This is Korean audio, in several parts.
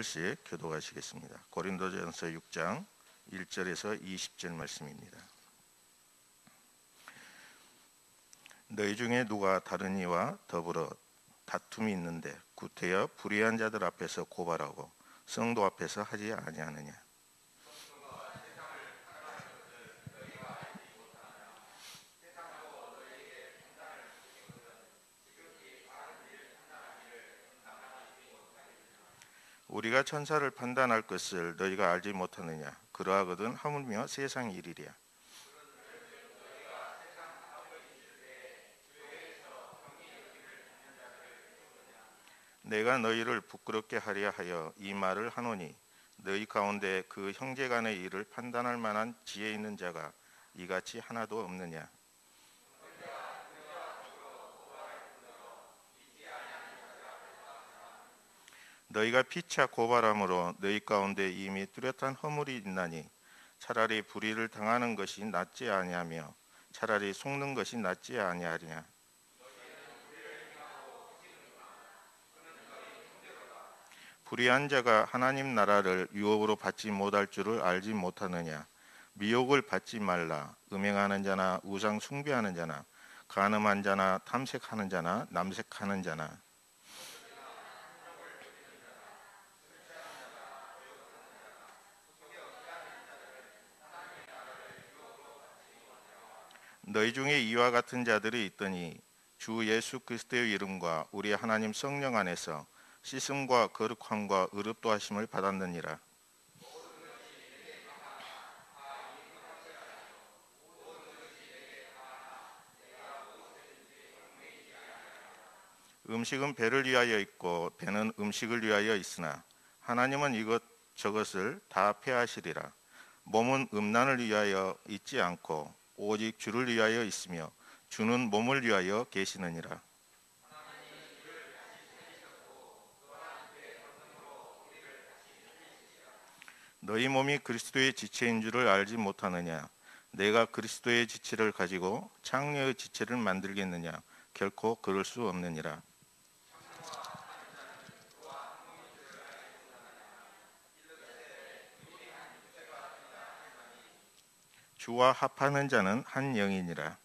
씩 교독하시겠습니다. 고린도전서 6장 1절에서 20절 말씀입니다. 너희 중에 누가 다른 이와 더불어 다툼이 있는데 구태여 불의한 자들 앞에서 고발하고 성도 앞에서 하지 아니하느냐. 우리가 천사를 판단할 것을 너희가 알지 못하느냐. 그러하거든 하물며 세상 일이랴. 내가 너희를 부끄럽게 하려 하여 이 말을 하노니 너희 가운데 그 형제간의 일을 판단할 만한 지혜 있는 자가 이같이 하나도 없느냐. 너희가 피차 고발함으로 너희 가운데 이미 뚜렷한 허물이 있나니 차라리 불의를 당하는 것이 낫지 아니하며 차라리 속는 것이 낫지 아니하리냐. 불의한 자가 하나님 나라를 유혹으로 받지 못할 줄을 알지 못하느냐. 미혹을 받지 말라. 음행하는 자나 우상 숭배하는 자나 간음한 자나 탐색하는 자나 남색하는 자나 너희 중에 이와 같은 자들이 있더니 주 예수 그리스도의 이름과 우리 하나님 성령 안에서 씻음과 거룩함과 의롭도 하심을 받았느니라. 음식은 배를 위하여 있고 배는 음식을 위하여 있으나 하나님은 이것저것을 다 폐하시리라. 몸은 음란을 위하여 있지 않고 오직 주를 위하여 있으며 주는 몸을 위하여 계시느니라. 너희 몸이 그리스도의 지체인 줄을 알지 못하느냐. 내가 그리스도의 지체를 가지고 창녀의 지체를 만들겠느냐. 결코 그럴 수 없느니라. 주와 합하는 자는 한 영이니라.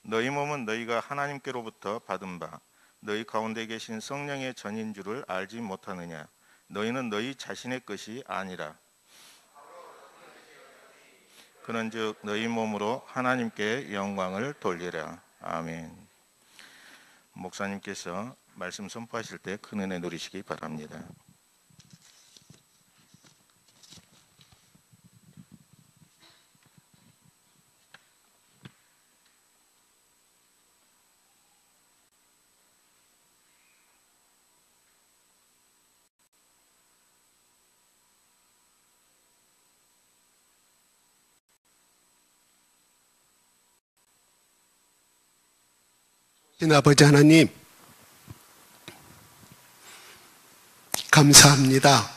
너희 몸은 너희가 하나님께로부터 받은 바 너희 가운데 계신 성령의 전인 줄을 알지 못하느냐. 너희는 너희 자신의 것이 아니라. 그런즉 너희 몸으로 하나님께 영광을 돌리라. 아멘. 목사님께서 말씀 선포하실 때 큰 은혜 누리시기 바랍니다. 아버지 하나님, 감사합니다.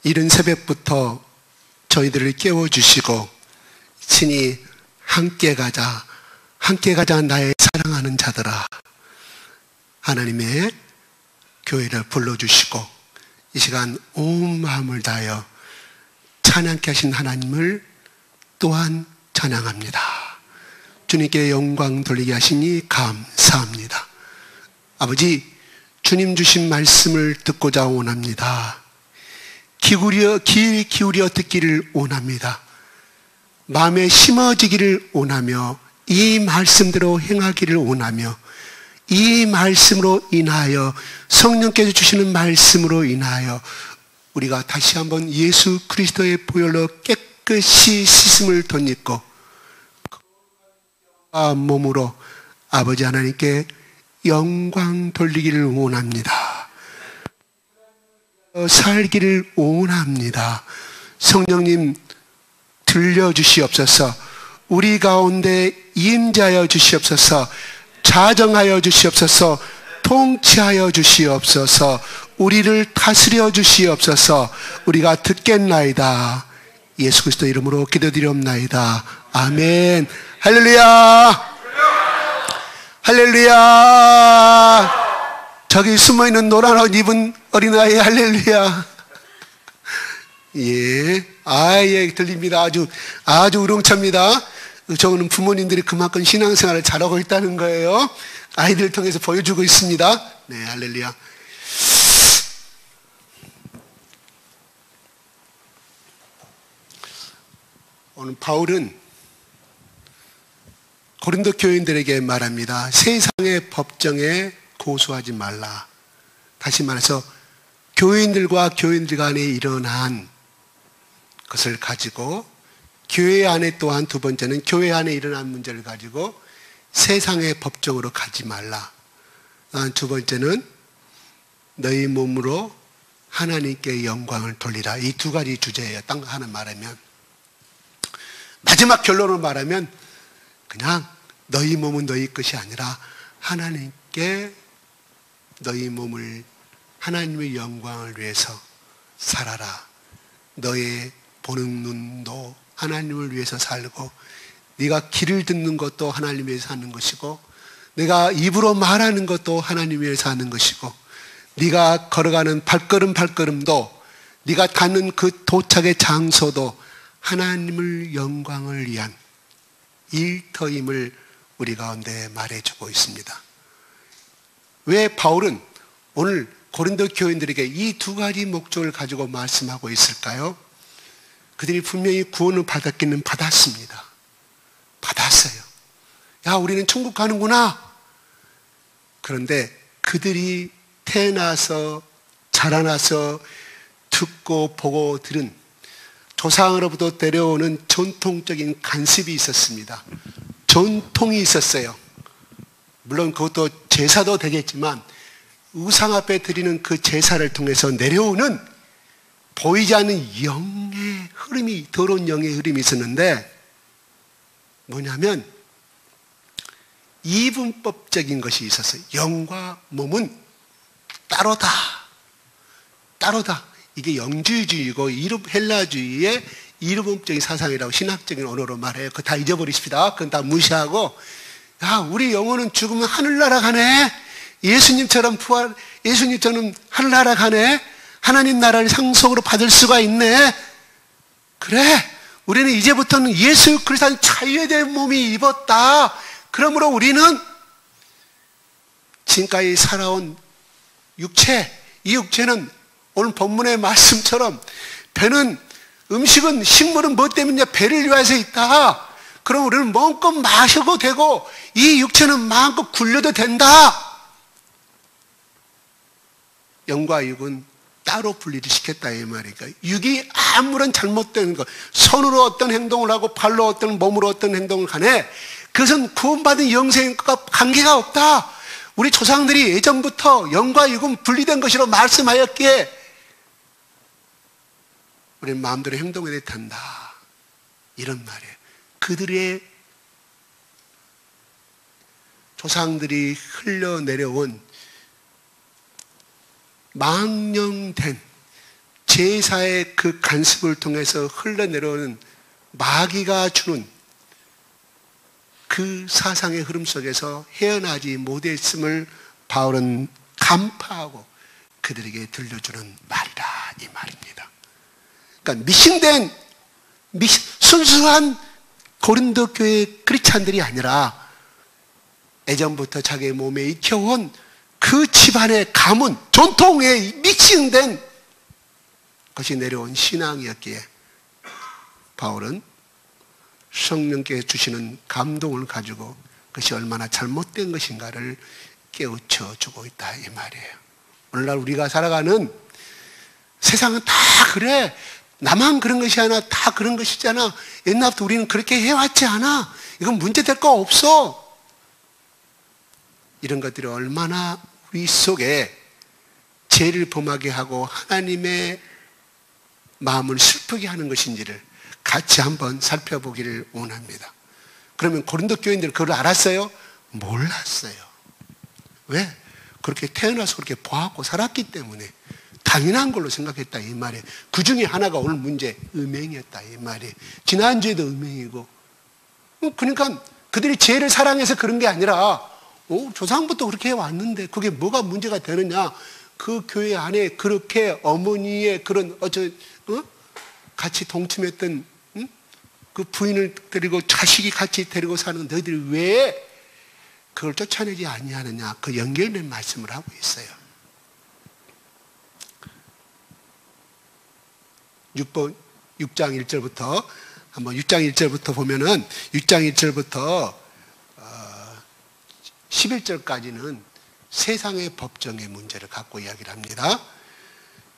이른 새벽부터 저희들을 깨워주시고 친히 함께 가자 나의 사랑하는 자들아, 하나님의 교회를 불러주시고 이 시간 온 마음을 다하여 찬양케 하신 하나님을 또한 찬양합니다. 주님께 영광 돌리게 하시니 감사합니다. 아버지, 주님 주신 말씀을 듣고자 원합니다. 귀 기울여 듣기를 원합니다. 마음에 심어지기를 원하며 이 말씀대로 행하기를 원하며 이 말씀으로 인하여 성령께서 주시는 말씀으로 인하여 우리가 다시 한번 예수 그리스도의 보혈로 깨끗이 씻음을 덧입고 몸으로 아버지 하나님께 영광 돌리기를 원합니다. 살기를 원합니다. 성령님 들려주시옵소서. 우리 가운데 임재하여 주시옵소서. 자정하여 주시옵소서. 통치하여 주시옵소서. 우리를 다스려 주시옵소서. 우리가 듣겠나이다. 예수 그리스도 이름으로 기도드리옵나이다. 아멘. 할렐루야. 할렐루야. 저기 숨어있는 노란 옷 입은 어린아이 할렐루야. 예. 예, 들립니다. 아주 우렁찹니다. 저거는 부모님들이 그만큼 신앙생활을 잘하고 있다는 거예요. 아이들을 통해서 보여주고 있습니다. 네, 할렐루야. 오늘 바울은 고린도 교인들에게 말합니다. 세상의 법정에 고소하지 말라. 다시 말해서 교인들과 교인들 간에 일어난 것을 가지고, 교회 안에 또한 두 번째는 교회 안에 일어난 문제를 가지고 세상의 법정으로 가지 말라. 두 번째는 너희 몸으로 하나님께 영광을 돌리라. 이 두 가지 주제예요. 딱 하나 말하면, 마지막 결론을 말하면 그냥 너희 몸은 너희 것이 아니라 하나님께 너희 몸을, 하나님의 영광을 위해서 살아라. 너의 보는 눈도 하나님을 위해서 살고, 네가 귀를 듣는 것도 하나님 위해서 하는 것이고, 내가 입으로 말하는 것도 하나님 위해서 하는 것이고, 네가 걸어가는 발걸음도, 네가 닿는 그 도착의 장소도 하나님을 영광을 위한 일터임을 우리 가운데 말해주고 있습니다. 왜 바울은 오늘 고린도 교인들에게 이 두 가지 목적을 가지고 말씀하고 있을까요? 그들이 분명히 구원을 받았기는 받았습니다. 받았어요. 야, 우리는 천국 가는구나. 그런데 그들이 태어나서 자라나서 듣고 보고 들은 조상으로부터 내려오는 전통적인 관습이 있었습니다. 전통이 있었어요. 물론 그것도 제사도 되겠지만 우상 앞에 드리는 그 제사를 통해서 내려오는 보이지 않는 영의 흐름이, 더러운 영의 흐름이 있었는데, 뭐냐면 이분법적인 것이 있었어요. 영과 몸은 따로다. 따로다. 이게 영주의주의고 헬라주의의 이분법적인 사상이라고 신학적인 언어로 말해요. 그거 다 잊어버리십시다. 그건 다 무시하고, 야, 우리 영혼은 죽으면 하늘나라 가네. 예수님처럼 하늘나라 가네. 하나님 나라를 상속으로 받을 수가 있네. 그래, 우리는 이제부터는 예수 그리스도의 자유에 대한 몸이 입었다. 그러므로 우리는 지금까지 살아온 육체, 이 육체는 오늘 본문의 말씀처럼 배는, 음식은, 식물은 뭐 때문이냐? 배를 위해서 있다. 그럼 우리는 마음껏 마셔도 되고 이 육체는 마음껏 굴려도 된다. 영과 육은 따로 분리를 시켰다 이 말이니까, 육이 아무런 잘못된 것, 손으로 어떤 행동을 하고 발로 어떤, 몸으로 어떤 행동을 하네, 그것은 구원받은 영생과 관계가 없다. 우리 조상들이 예전부터 영과 육은 분리된 것이라고 말씀하였기에 우리는 마음대로 행동해야 된다, 이런 말이에요. 그들의 조상들이 흘러내려온 망령된 제사의 그 간습을 통해서 흘러내려오는 마귀가 주는 그 사상의 흐름 속에서 헤어나지 못했음을 바울은 간파하고 그들에게 들려주는 말이다 이 말입니다. 그러니까 미싱된 순수한 고린도 교회 크리스찬들이 아니라 예전부터 자기의 몸에 익혀온 그 집안의 가문, 전통에 미싱된 것이 내려온 신앙이었기에 바울은 성령께서 주시는 감동을 가지고 그것이 얼마나 잘못된 것인가를 깨우쳐 주고 있다 이 말이에요. 오늘날 우리가 살아가는 세상은 다 그래. 나만 그런 것이 아니라 다 그런 것이잖아. 옛날부터 우리는 그렇게 해왔지 않아. 이건 문제될 거 없어. 이런 것들이 얼마나 우리 속에 죄를 범하게 하고 하나님의 마음을 슬프게 하는 것인지를 같이 한번 살펴보기를 원합니다. 그러면 고린도 교인들은 그걸 알았어요? 몰랐어요. 왜? 그렇게 태어나서 그렇게 보았고 살았기 때문에 당연한 걸로 생각했다 이 말이에요. 그 중에 하나가 오늘 문제, 음행이었다 이 말이에요. 지난주에도 음행이고 그러니까 그들이 죄를 사랑해서 그런 게 아니라 조상부터 그렇게 해왔는데 그게 뭐가 문제가 되느냐. 그 교회 안에 그렇게 어머니의 그런 같이 동침했던 그 부인을 데리고 자식이 같이 데리고 사는 너희들이 왜 그걸 쫓아내지 아니하느냐. 그 연결된 말씀을 하고 있어요. 6장 1절부터 한번 6장 1절부터 보면은 6장 1절부터 11절까지는 세상의 법정의 문제를 갖고 이야기를 합니다.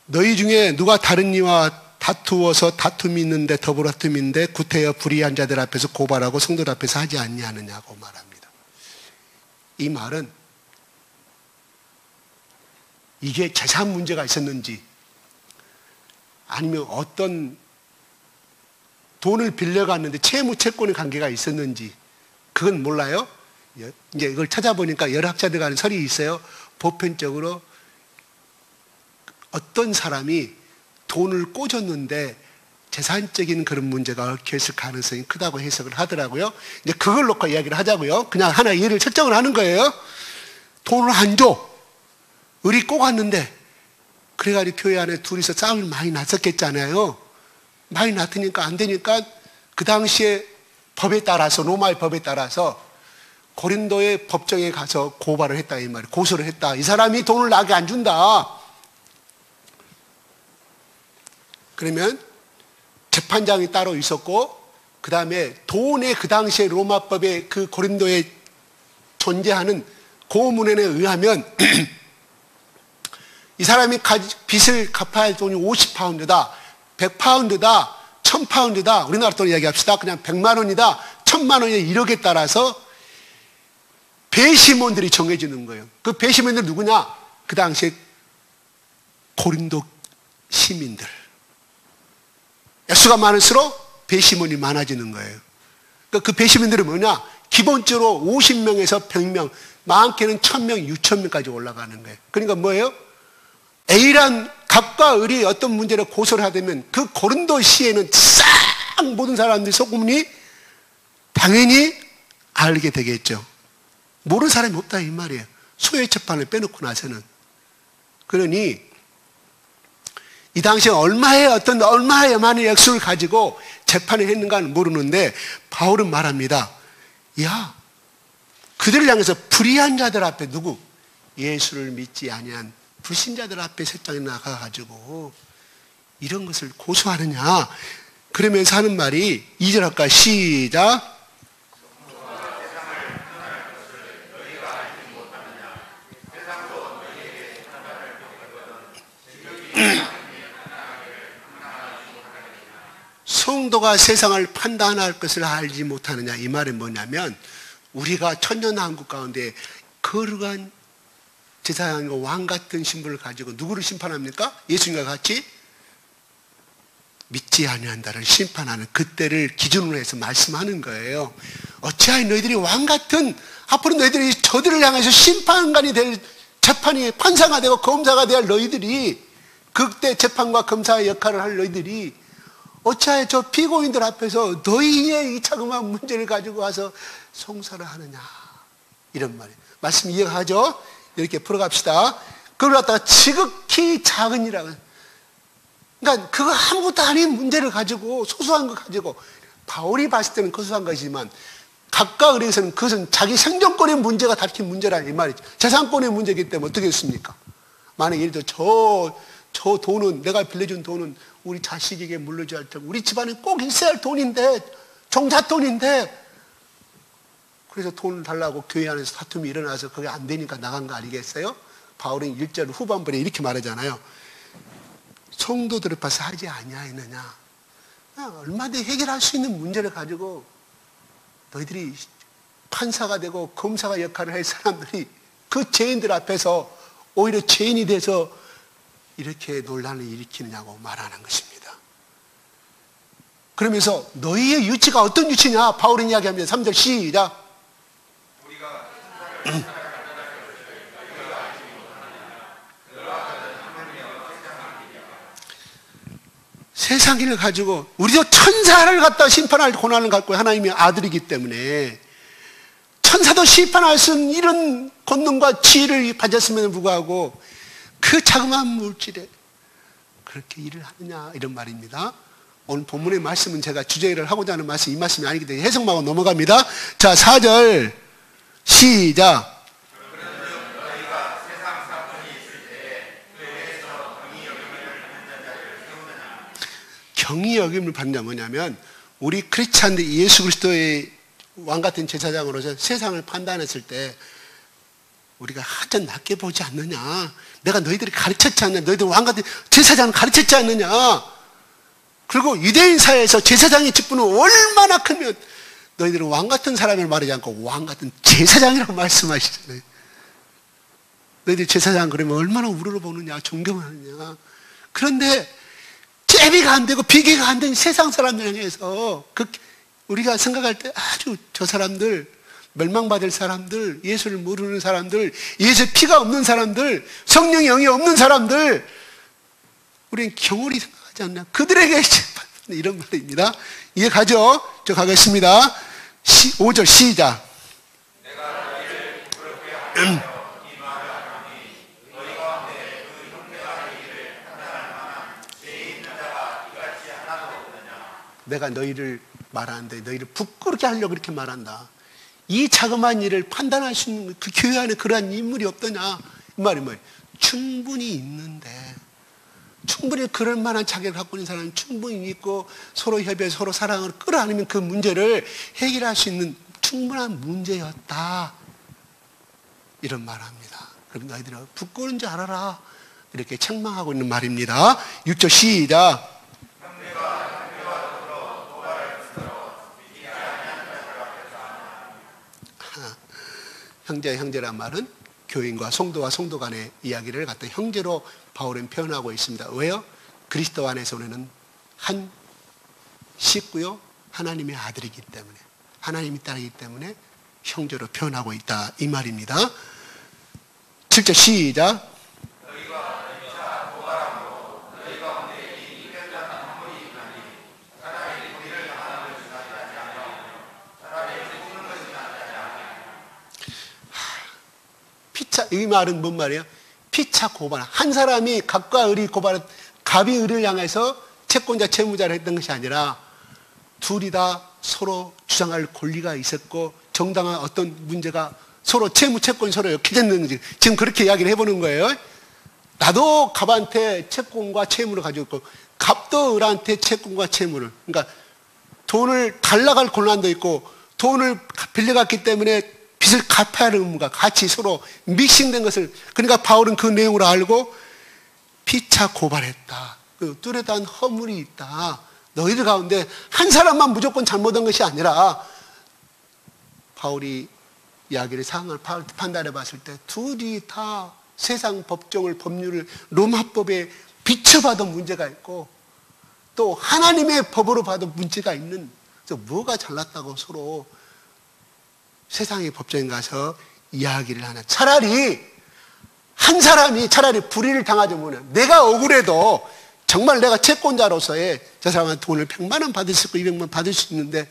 너희 중에 누가 다른 이와 다투어서 다툼이 있는데 더불어 다툼인데 구태여 불의한 자들 앞에서 고발하고 성도들 앞에서 하지 아니하느냐고 말합니다. 이 말은 이게 재산 문제가 있었는지 아니면 어떤 돈을 빌려갔는데 채무 채권의 관계가 있었는지 그건 몰라요. 이제 이걸 찾아보니까 여러 학자들 간에 설이 있어요. 보편적으로 어떤 사람이 돈을 꽂았는데 재산적인 그런 문제가 얽혀있을 가능성이 크다고 해석을 하더라고요. 이제 그걸 놓고 이야기를 하자고요. 그냥 하나 예를 설정을 하는 거예요. 돈을 안 줘. 을이 꽂았는데 그래가지고 교회 안에 둘이서 싸움이 많이 났었겠잖아요. 많이 났으니까 안 되니까 그 당시에 법에 따라서 로마의 법에 따라서 고린도의 법정에 가서 고발을 했다 이 말이에요. 고소를 했다. 이 사람이 돈을 나게 안 준다. 그러면 재판장이 따로 있었고 그 다음에 돈의 그 당시에 로마법의 그 고린도에 존재하는 고문에 의하면 이 사람이 빚을 갚아야 할 돈이 50파운드다, 100파운드다, 1000파운드다. 우리나라 돈 이야기합시다. 그냥 100만 원이다, 1000만 원이다. 1억에 따라서 배심원들이 정해지는 거예요. 그 배심원들은 누구냐? 그 당시에 고린도 시민들. 액수가 많을수록 배심원이 많아지는 거예요. 그 배심원들은 뭐냐? 기본적으로 50명에서 100명, 많게는 1000명, 6000명까지 올라가는 거예요. 그러니까 뭐예요? A란 갑과 을이 어떤 문제를 고소를 하다면 그 고린도 시에는 싹 모든 사람들이 소문이 당연히 알게 되겠죠. 모르는 사람이 없다 이 말이에요. 소외 재판을 빼놓고 나서는. 그러니 이 당시에 얼마의 많은 액수를 가지고 재판을 했는가는 모르는데 바울은 말합니다. 야, 그들을 향해서 불의한 자들 앞에 누구? 예수를 믿지 아니한 불신자들 앞에 세상에 나가가지고 이런 것을 고소하느냐. 그러면서 하는 말이 2절 할까? 시작. 성도가 세상을 판단할 것을 알지 못하느냐. 이 말은 뭐냐면 우리가 천년왕국 가운데 거룩한 제사장과 왕 같은 신분을 가지고 누구를 심판합니까? 예수님과 같이 믿지 아니한다를 심판하는 그때를 기준으로 해서 말씀하는 거예요. 어찌하여 너희들이 왕 같은 앞으로 너희들이 저들을 향해서 심판관이 될 재판이 판사가 되고 검사가 될 너희들이 그때 재판과 검사의 역할을 할 너희들이 어찌하여 저 피고인들 앞에서 너희의 이 자그마한 문제를 가지고 와서 송사를 하느냐. 이런 말이에요. 말씀 이해하죠? 이렇게 풀어갑시다. 그걸 갖다가 지극히 작은 일이라고. 그러니까 그거 아무것도 아닌 문제를 가지고 소소한 거 가지고 바울이 봤을 때는 소소한 것이지만 각각 의뢰에서는 그것은 자기 생존권의 문제가 다른 문제라 이 말이죠. 재산권의 문제이기 때문에 어떻게 했습니까? 만약 예를 들어 저 돈은 내가 빌려준 돈은 우리 자식에게 물려줘야 할 테고 우리 집안에 꼭 있어야 할 돈인데 종잣돈인데 그래서 돈을 달라고 교회 안에서 다툼이 일어나서 그게 안 되니까 나간 거 아니겠어요? 바울은 1절 후반부에 이렇게 말하잖아요. 성도들을 봐서 하지 아니하였느냐. 얼마든지 해결할 수 있는 문제를 가지고 너희들이 판사가 되고 검사가 역할을 할 사람들이 그 죄인들 앞에서 오히려 죄인이 돼서 이렇게 논란을 일으키느냐고 말하는 것입니다. 그러면서 너희의 유치가 어떤 유치냐? 바울은 이야기합니다. 3절 시작. 세상을 가지고 우리도 천사를 갖다 심판할 고난을 갖고 하나님의 아들이기 때문에 천사도 심판할 수 있는 이런 권능과 지혜를 가졌음에도 불구하고 그 자그마한 물질에 그렇게 일을 하느냐 이런 말입니다. 오늘 본문의 말씀은 제가 주제를 하고자 하는 말씀이 이 말씀이 아니기 때문에 해석하고 넘어갑니다. 자, 4절 시작. 경히 여김을 받냐 뭐냐면 우리 크리스찬들 예수 그리스도의 왕같은 제사장으로서 세상을 판단했을 때 우리가 하여튼 낮게 보지 않느냐, 내가 너희들이 가르쳤지 않느냐, 너희들 왕같은 제사장을 가르쳤지 않느냐, 그리고 유대인 사회에서 제사장의 직분은 얼마나 크면 너희들은 왕같은 사람을 말하지 않고 왕같은 제사장이라고 말씀하시잖아요. 너희들 제사장 그러면 얼마나 우러러보느냐, 존경하느냐. 그런데 제비가 안 되고 비계가 안 된 세상 사람들 향해서 우리가 생각할 때 아주 저 사람들, 멸망받을 사람들, 예수를 모르는 사람들, 예수의 피가 없는 사람들, 성령의 영이 없는 사람들, 우리는 경홀히 생각하지 않나. 그들에게 이런 말입니다. 이해 가죠? 저 가겠습니다. 5절 시작. 내가 너희를 말하는데 너희를 부끄럽게 하려고 그렇게 말한다. 이 자그마한 일을 판단할 수 있는 그 교회 안에 그러한 인물이 없더냐. 이 말이 뭐예요? 충분히 있는데, 충분히 그럴 만한 자격을 갖고 있는 사람은 충분히 있고 서로 협의해 서로 사랑을 끌어안으면 그 문제를 해결할 수 있는 충분한 문제였다. 이런 말합니다. 그럼 너희들은 부끄러운 줄 알아라. 이렇게 책망하고 있는 말입니다. 6절 시작. 형제란 말은 교인과 성도와 성도 간의 이야기를 갖다 형제로 바울은 표현하고 있습니다. 왜요? 그리스도 안에서 우리는 한 식구요 하나님의 아들이기 때문에, 하나님의 딸이기 때문에 형제로 표현하고 있다 이 말입니다. 7절 시작. 이 말은 뭔 말이에요? 피차 고발. 한 사람이 갑과 을이 고발한, 갑이 을을 향해서 채권자 채무자를 했던 것이 아니라 둘이 다 서로 주장할 권리가 있었고 정당한 어떤 문제가 서로 채무 채권이 서로 엮여졌는지 지금 그렇게 이야기를 해보는 거예요. 나도 갑한테 채권과 채무를 가지고 있고 갑도 을한테 채권과 채무를, 그러니까 돈을 달라갈 권한도 있고 돈을 빌려갔기 때문에 빚을 갚아야 하는 의무가 같이 서로 믹싱된 것을, 그러니까 바울은 그 내용을 알고 피차 고발했다. 뚜렷한 허물이 있다. 너희들 가운데 한 사람만 무조건 잘못한 것이 아니라, 바울이 이야기를 상황을 판단해 봤을 때 둘이 다 세상 법정을, 법률을 로마법에 비춰봐도 문제가 있고 또 하나님의 법으로 봐도 문제가 있는, 그래서 뭐가 잘났다고 서로 세상의 법정에 가서 이야기를 하나. 차라리 한 사람이 차라리 불의를 당하지 못해. 내가 억울해도 정말 내가 채권자로서의 저 사람한테 돈을 100만 원 받을 수 있고 200만 원 받을 수 있는데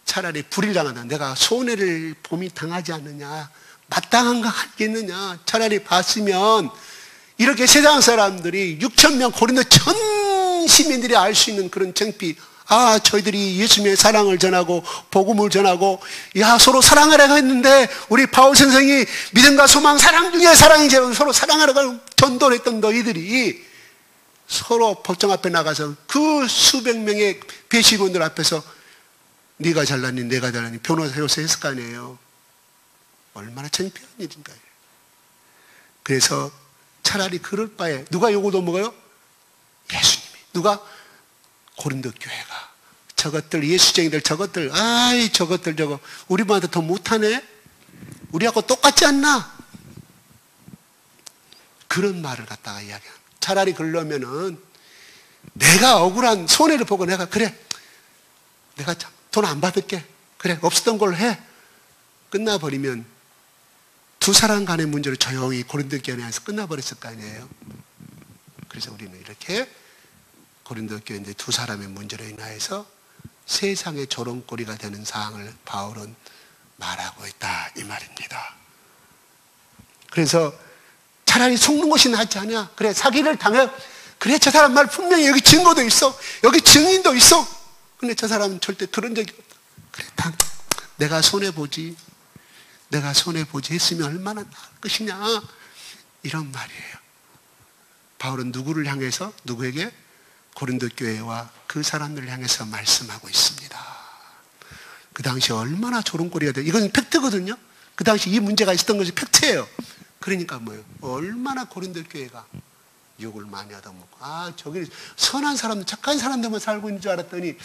차라리 불의를 당한다. 내가 손해를 봄이 당하지 않느냐, 마땅한 거 하겠느냐. 차라리 봤으면 이렇게 세상 사람들이 6천 명 고린도 전 시민들이 알 수 있는 그런 창피, 아, 저희들이 예수님의 사랑을 전하고 복음을 전하고 야 서로 사랑하라고 했는데 우리 바울 선생이 믿음과 소망 사랑 중에 사랑이지, 서로 사랑하라고 전도를 했던 너희들이 서로 법정 앞에 나가서 그 수백 명의 배심원들 앞에서 네가 잘났니 내가 잘났니 변호사 요새 했을 거 아니에요. 얼마나 창피한 일인가요. 그래서 차라리 그럴 바에 누가 요거도 먹어요? 예수님이. 누가? 고린도 교회가. 저것들 예수쟁이들 저것들, 아이 저것들 저거 우리보다 더 못하네, 우리하고 똑같지 않나, 그런 말을 갖다가 이야기합니다. 차라리 그러려면은 내가 억울한 손해를 보고 내가 그래 내가 돈 안 받을게, 그래 없었던 걸로 해, 끝나버리면 두 사람 간의 문제로 조용히 고린도 교회 안에서 끝나버렸을 거 아니에요. 그래서 우리는 이렇게 고린도 교인들 두 사람의 문제로 인하여서 세상의 조롱거리가 되는 사항을 바울은 말하고 있다 이 말입니다. 그래서 차라리 속는 것이 낫지 않냐. 그래 사기를 당해. 그래 저 사람 말 분명히 여기 증거도 있어. 여기 증인도 있어. 근데 저 사람은 절대 들은 적이 없다. 그래 내가 손해보지. 내가 손해보지 했으면 얼마나 나을 것이냐. 이런 말이에요. 바울은 누구를 향해서 누구에게? 고린도 교회와 그 사람들을 향해서 말씀하고 있습니다. 그 당시 얼마나 조롱거리가 돼요. 이건 팩트거든요. 그 당시 이 문제가 있었던 것이 팩트예요. 그러니까 뭐예요? 얼마나 고린도 교회가 욕을 많이 얻어먹고 저기 선한 사람들 착한 사람들만 살고 있는 줄 알았더니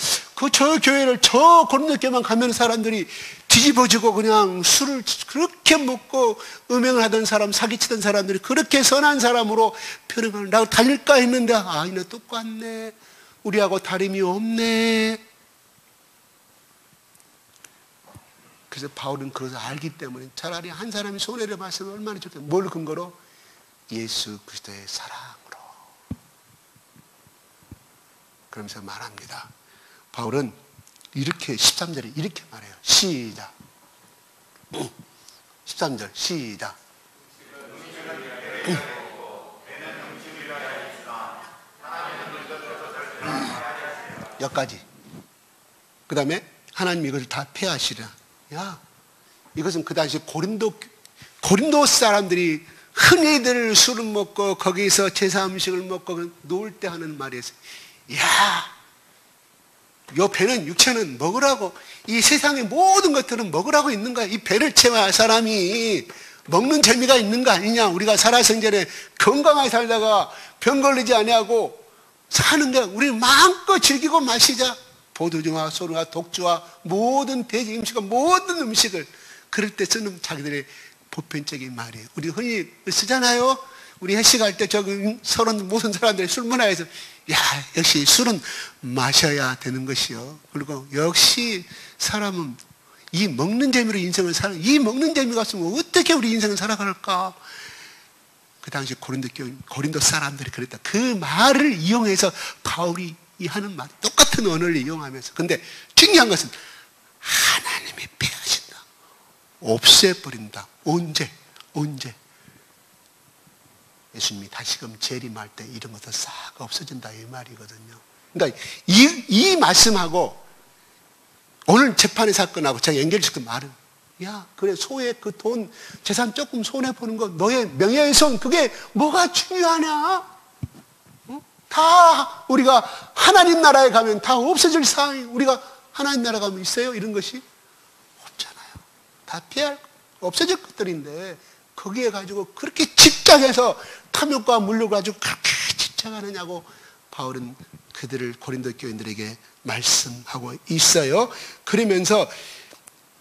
저 교회를 저 고린도 교회만 가면 사람들이 뒤집어지고 그냥 술을 그렇게 먹고 음행을 하던 사람 사기치던 사람들이 그렇게 선한 사람으로 표현을 나 달릴까 했는데 이는 똑같네. 우리하고 다름이 없네. 그래서 바울은 그것을 알기 때문에 차라리 한 사람이 손해를 봤으면 얼마나 좋겠어요. 뭘 근거로? 예수 그리스도의 사랑으로. 그러면서 말합니다. 바울은 이렇게 13절에 이렇게 말해요. 시작. 13절 시작. 여기까지. 그 다음에 하나님 이것을 다 폐하시라. 야, 이것은 그 당시 고린도 사람들이 흔히들 술을 먹고 거기서 제사 음식을 먹고 놀 때 하는 말이었어요. 야, 요 배는 육체는 먹으라고, 이 세상의 모든 것들은 먹으라고 있는 거야. 이 배를 채워야 사람이 먹는 재미가 있는 거 아니냐. 우리가 살아생전에 건강하게 살다가 병 걸리지 아니하고 사는 게 우리 마음껏 즐기고 마시자. 포도주와 소주와 독주와 모든 돼지 음식과 모든 음식을 그럴 때 쓰는 자기들의 보편적인 말이에요. 우리 흔히 쓰잖아요. 우리 회식할 때 저기 서른 모든 사람들이 술 문화에서 역시 술은 마셔야 되는 것이요. 그리고 역시 사람은 이 먹는 재미로 인생을 이 먹는 재미가 없으면 어떻게 우리 인생을 살아갈까? 그 당시 고린도 사람들이 그랬다. 그 말을 이용해서 바울이 하는 말 똑같은 언어를 이용하면서. 근데 중요한 것은 하나님이 폐하신다. 없애버린다. 언제? 예수님이 다시금 재림할 때 이런 것도 싹 없어진다 이 말이거든요. 그러니까 이 말씀하고 오늘 재판의 사건하고 제가 연결시킨 말은 그래 소액 그 돈 재산 조금 손해보는 거 너의 명예훼손 그게 뭐가 중요하냐? 다 우리가 하나님 나라에 가면 다 없어질 상황이 우리가 하나님 나라 가면 있어요? 이런 것이 없잖아요. 다 없어질 것들인데 거기에 가지고 그렇게 집착해서 탐욕과 물욕을 가지고 그렇게 집착하느냐고 바울은 그들을 고린도 교인들에게 말씀하고 있어요. 그러면서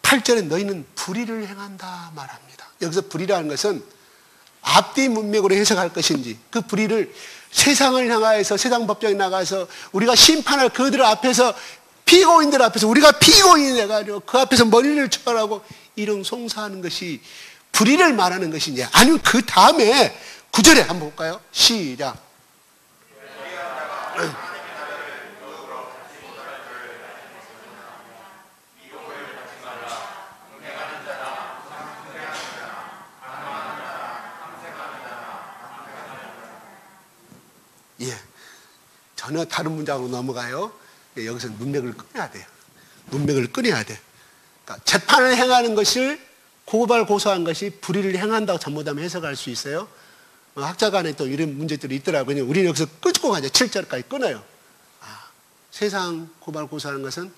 8절에 너희는 불의를 행한다 말합니다. 여기서 불의라는 것은 앞뒤 문맥으로 해석할 것인지 그 불의를 세상을 향하여서 세상 법정에 나가서 우리가 심판할 그들 앞에서 피고인들 앞에서 우리가 피고인이 돼가지고 그 앞에서 머리를 쳐라고 이런 송사하는 것이 불의를 말하는 것이냐 아니면 그 다음에 9절에 한번 볼까요? 시작. 전혀 다른 문장으로 넘어가요. 여기서 문맥을 끊어야 돼요. 문맥을 끊어야 돼. 그러니까 재판을 행하는 것을 고발 고소한 것이 불의를 행한다고 잘못하면 해석할 수 있어요. 학자 간에 또 이런 문제들이 있더라고요. 우리는 여기서 끊고 가죠. 7절까지 끊어요. 세상 고발 고소하는 것은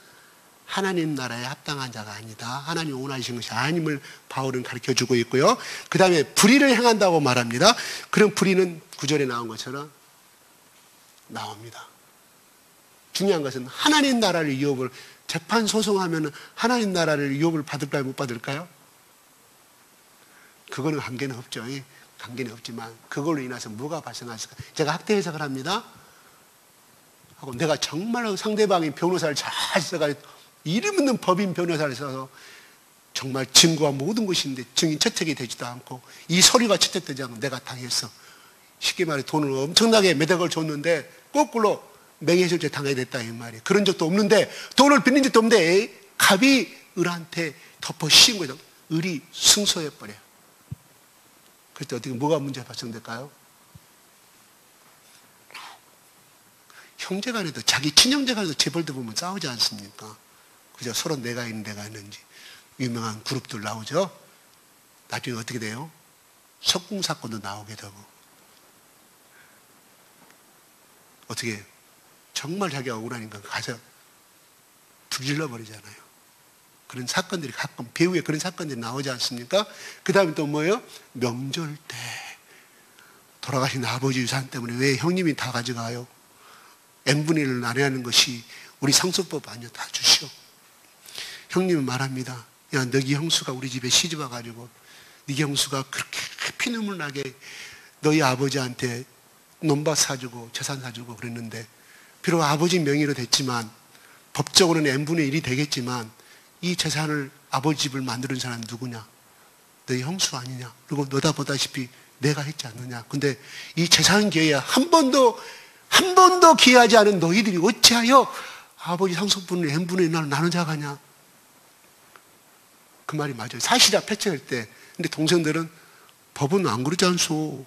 하나님 나라에 합당한 자가 아니다. 하나님 원하시는 것이 아님을 바울은 가르쳐주고 있고요. 그 다음에 불의를 행한다고 말합니다. 그런 불의는 9절에 나온 것처럼 나옵니다. 중요한 것은 하나님 나라를 유업을 재판 소송하면 하나님 나라를 유업을 받을까요? 못 받을까요? 그거는 관계는 없죠. 관계는 없지만 그걸로 인해서 뭐가 발생할까? 제가 학대 해석을 합니다. 하고 내가 정말로 상대방이 변호사를 잘 써가지고 이름 있는 법인 변호사를 써서 정말 증거와 모든 것인데 증인 채택이 되지도 않고 이 서류가 채택되지 않고 내가 당했어. 쉽게 말해 돈을 엄청나게 매덕을 줬는데 거꾸로 명예훼손죄 당해야 됐다 이 말이에요. 그런 적도 없는데 돈을 빌린 적도 없는데 갑이 을한테 덮어 씌운 거죠. 을이 승소해 버려요. 그때 어떻게 뭐가 문제가 발생될까요? 형제간에도 자기 친형제간에도 재벌들 보면 싸우지 않습니까? 그죠? 서로 내가 있는지 유명한 그룹들 나오죠. 나중에 어떻게 돼요? 석궁 사건도 나오게 되고 어떻게 정말 자기가 억울하니까 가서 불질러 버리잖아요. 그런 사건들이 가끔 배우에 그런 사건들이 나오지 않습니까? 그 다음에 또 뭐예요? 명절 때 돌아가신 아버지 유산 때문에 왜 형님이 다 가져가요? n분의 1을 나눠야하는 것이 우리 상속법 아니야. 다 주시오. 형님은 말합니다. 야, 너희 형수가 우리 집에 시집 와가지고 네 형수가 그렇게 피눈물 나게 너희 아버지한테 논밭 사주고 재산 사주고 그랬는데 비록 아버지 명의로 됐지만 법적으로는 n분의 1이 되겠지만 이 재산을 아버지 집을 만드는 사람은 누구냐? 너희 형수 아니냐? 그리고 너다 보다시피 내가 했지 않느냐? 근데 이 재산 기회에 한 번도 기회하지 않은 너희들이 어찌하여 아버지 상속분을 n분의 1을 나누자가냐? 그 말이 맞아요. 사실이야 패치할 때. 근데 동생들은 법은 안 그러지 않소.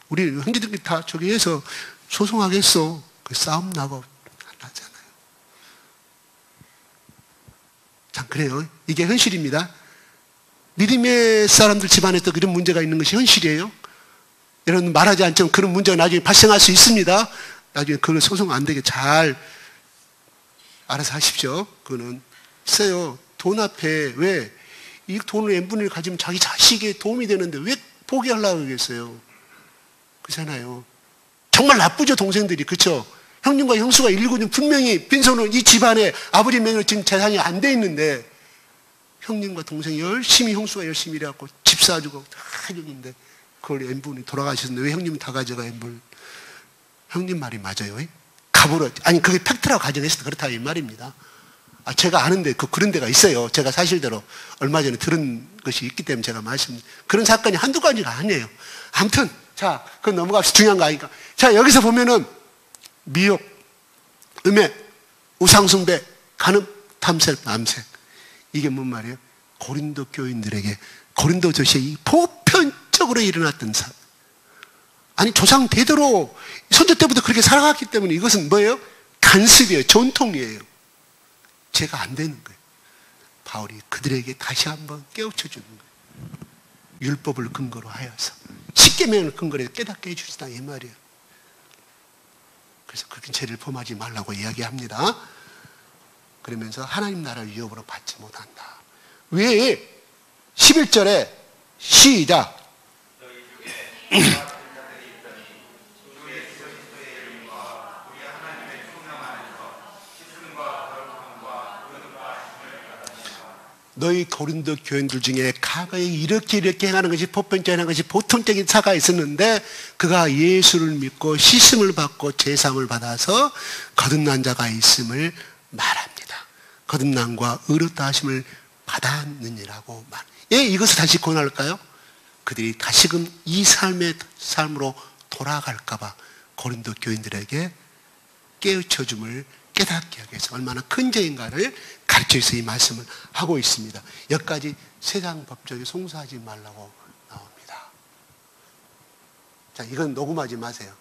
우리 형제들끼리 다 저기 해서 소송하겠어. 그 싸움 나고 안 나잖아요. 참 그래요. 이게 현실입니다. 믿음의 사람들 집안에도 그런 문제가 있는 것이 현실이에요. 여러분 말하지 않지만 그런 문제가 나중에 발생할 수 있습니다. 나중에 그걸 소송 안 되게 잘 알아서 하십시오. 그거는 있어요. 돈 앞에 왜 이 돈을 n분의 1 가지면 자기 자식에 도움이 되는데 왜 포기하려고 그러겠어요? 그렇잖아요. 정말 나쁘죠 동생들이. 그렇죠? 형님과 형수가 일구는 분명히 빈손으로 이 집안에 아버지 명의로 지금 재산이 안 돼 있는데 형님과 동생이 열심히 형수가 열심히 일해갖고 집 사주고 다 해줬는데 그걸 n분이 돌아가셨는데 왜 형님이 다 가져가 n분? 형님 말이 맞아요. 갑으로 아니 그게 팩트라고 가정했을 때 그렇다 이 말입니다. 제가 아는데 그런 데가 있어요. 제가 사실대로 얼마 전에 들은 것이 있기 때문에 제가 그런 사건이 한두 가지가 아니에요. 아무튼 자 그건 넘어갑시다. 중요한 거 아니까. 자 여기서 보면은 미혹, 음해, 우상숭배, 간음, 탐색, 남색. 이게 뭔 말이에요? 고린도 교인들에게 고린도 도시에 보편적으로 일어났던 사. 아니 조상 대대로 선조 때부터 그렇게 살아갔기 때문에 이것은 뭐예요? 간습이에요. 전통이에요. 죄가 안 되는 거예요. 바울이 그들에게 다시 한번 깨우쳐 주는 거예요. 율법을 근거로 하여서 십계명을 근거로 해서 깨닫게 해주시다 이 말이에요. 그래서 그렇게 죄를 범하지 말라고 이야기합니다. 그러면서 하나님 나라를 유업으로 받지 못한다. 왜 11절에 시작 너희 고린도 교인들 중에 과거에 이렇게 행하는 것이 보편적인 것이 보통적인 사가 있었는데 그가 예수를 믿고 씻음을 받고 제사함을 받아서 거듭난 자가 있음을 말합니다. 거듭남과 의롭다 하심을 받았느니라고 말. 예, 이것을 다시 권할까요? 그들이 다시금 이 삶으로 돌아갈까봐 고린도 교인들에게 깨우쳐줌을 깨닫게 하기 위해서 얼마나 큰 죄인가를 가르쳐서 이 말씀을 하고 있습니다. 여기까지 세상 법적에 송사하지 말라고 나옵니다. 자, 이건 녹음하지 마세요.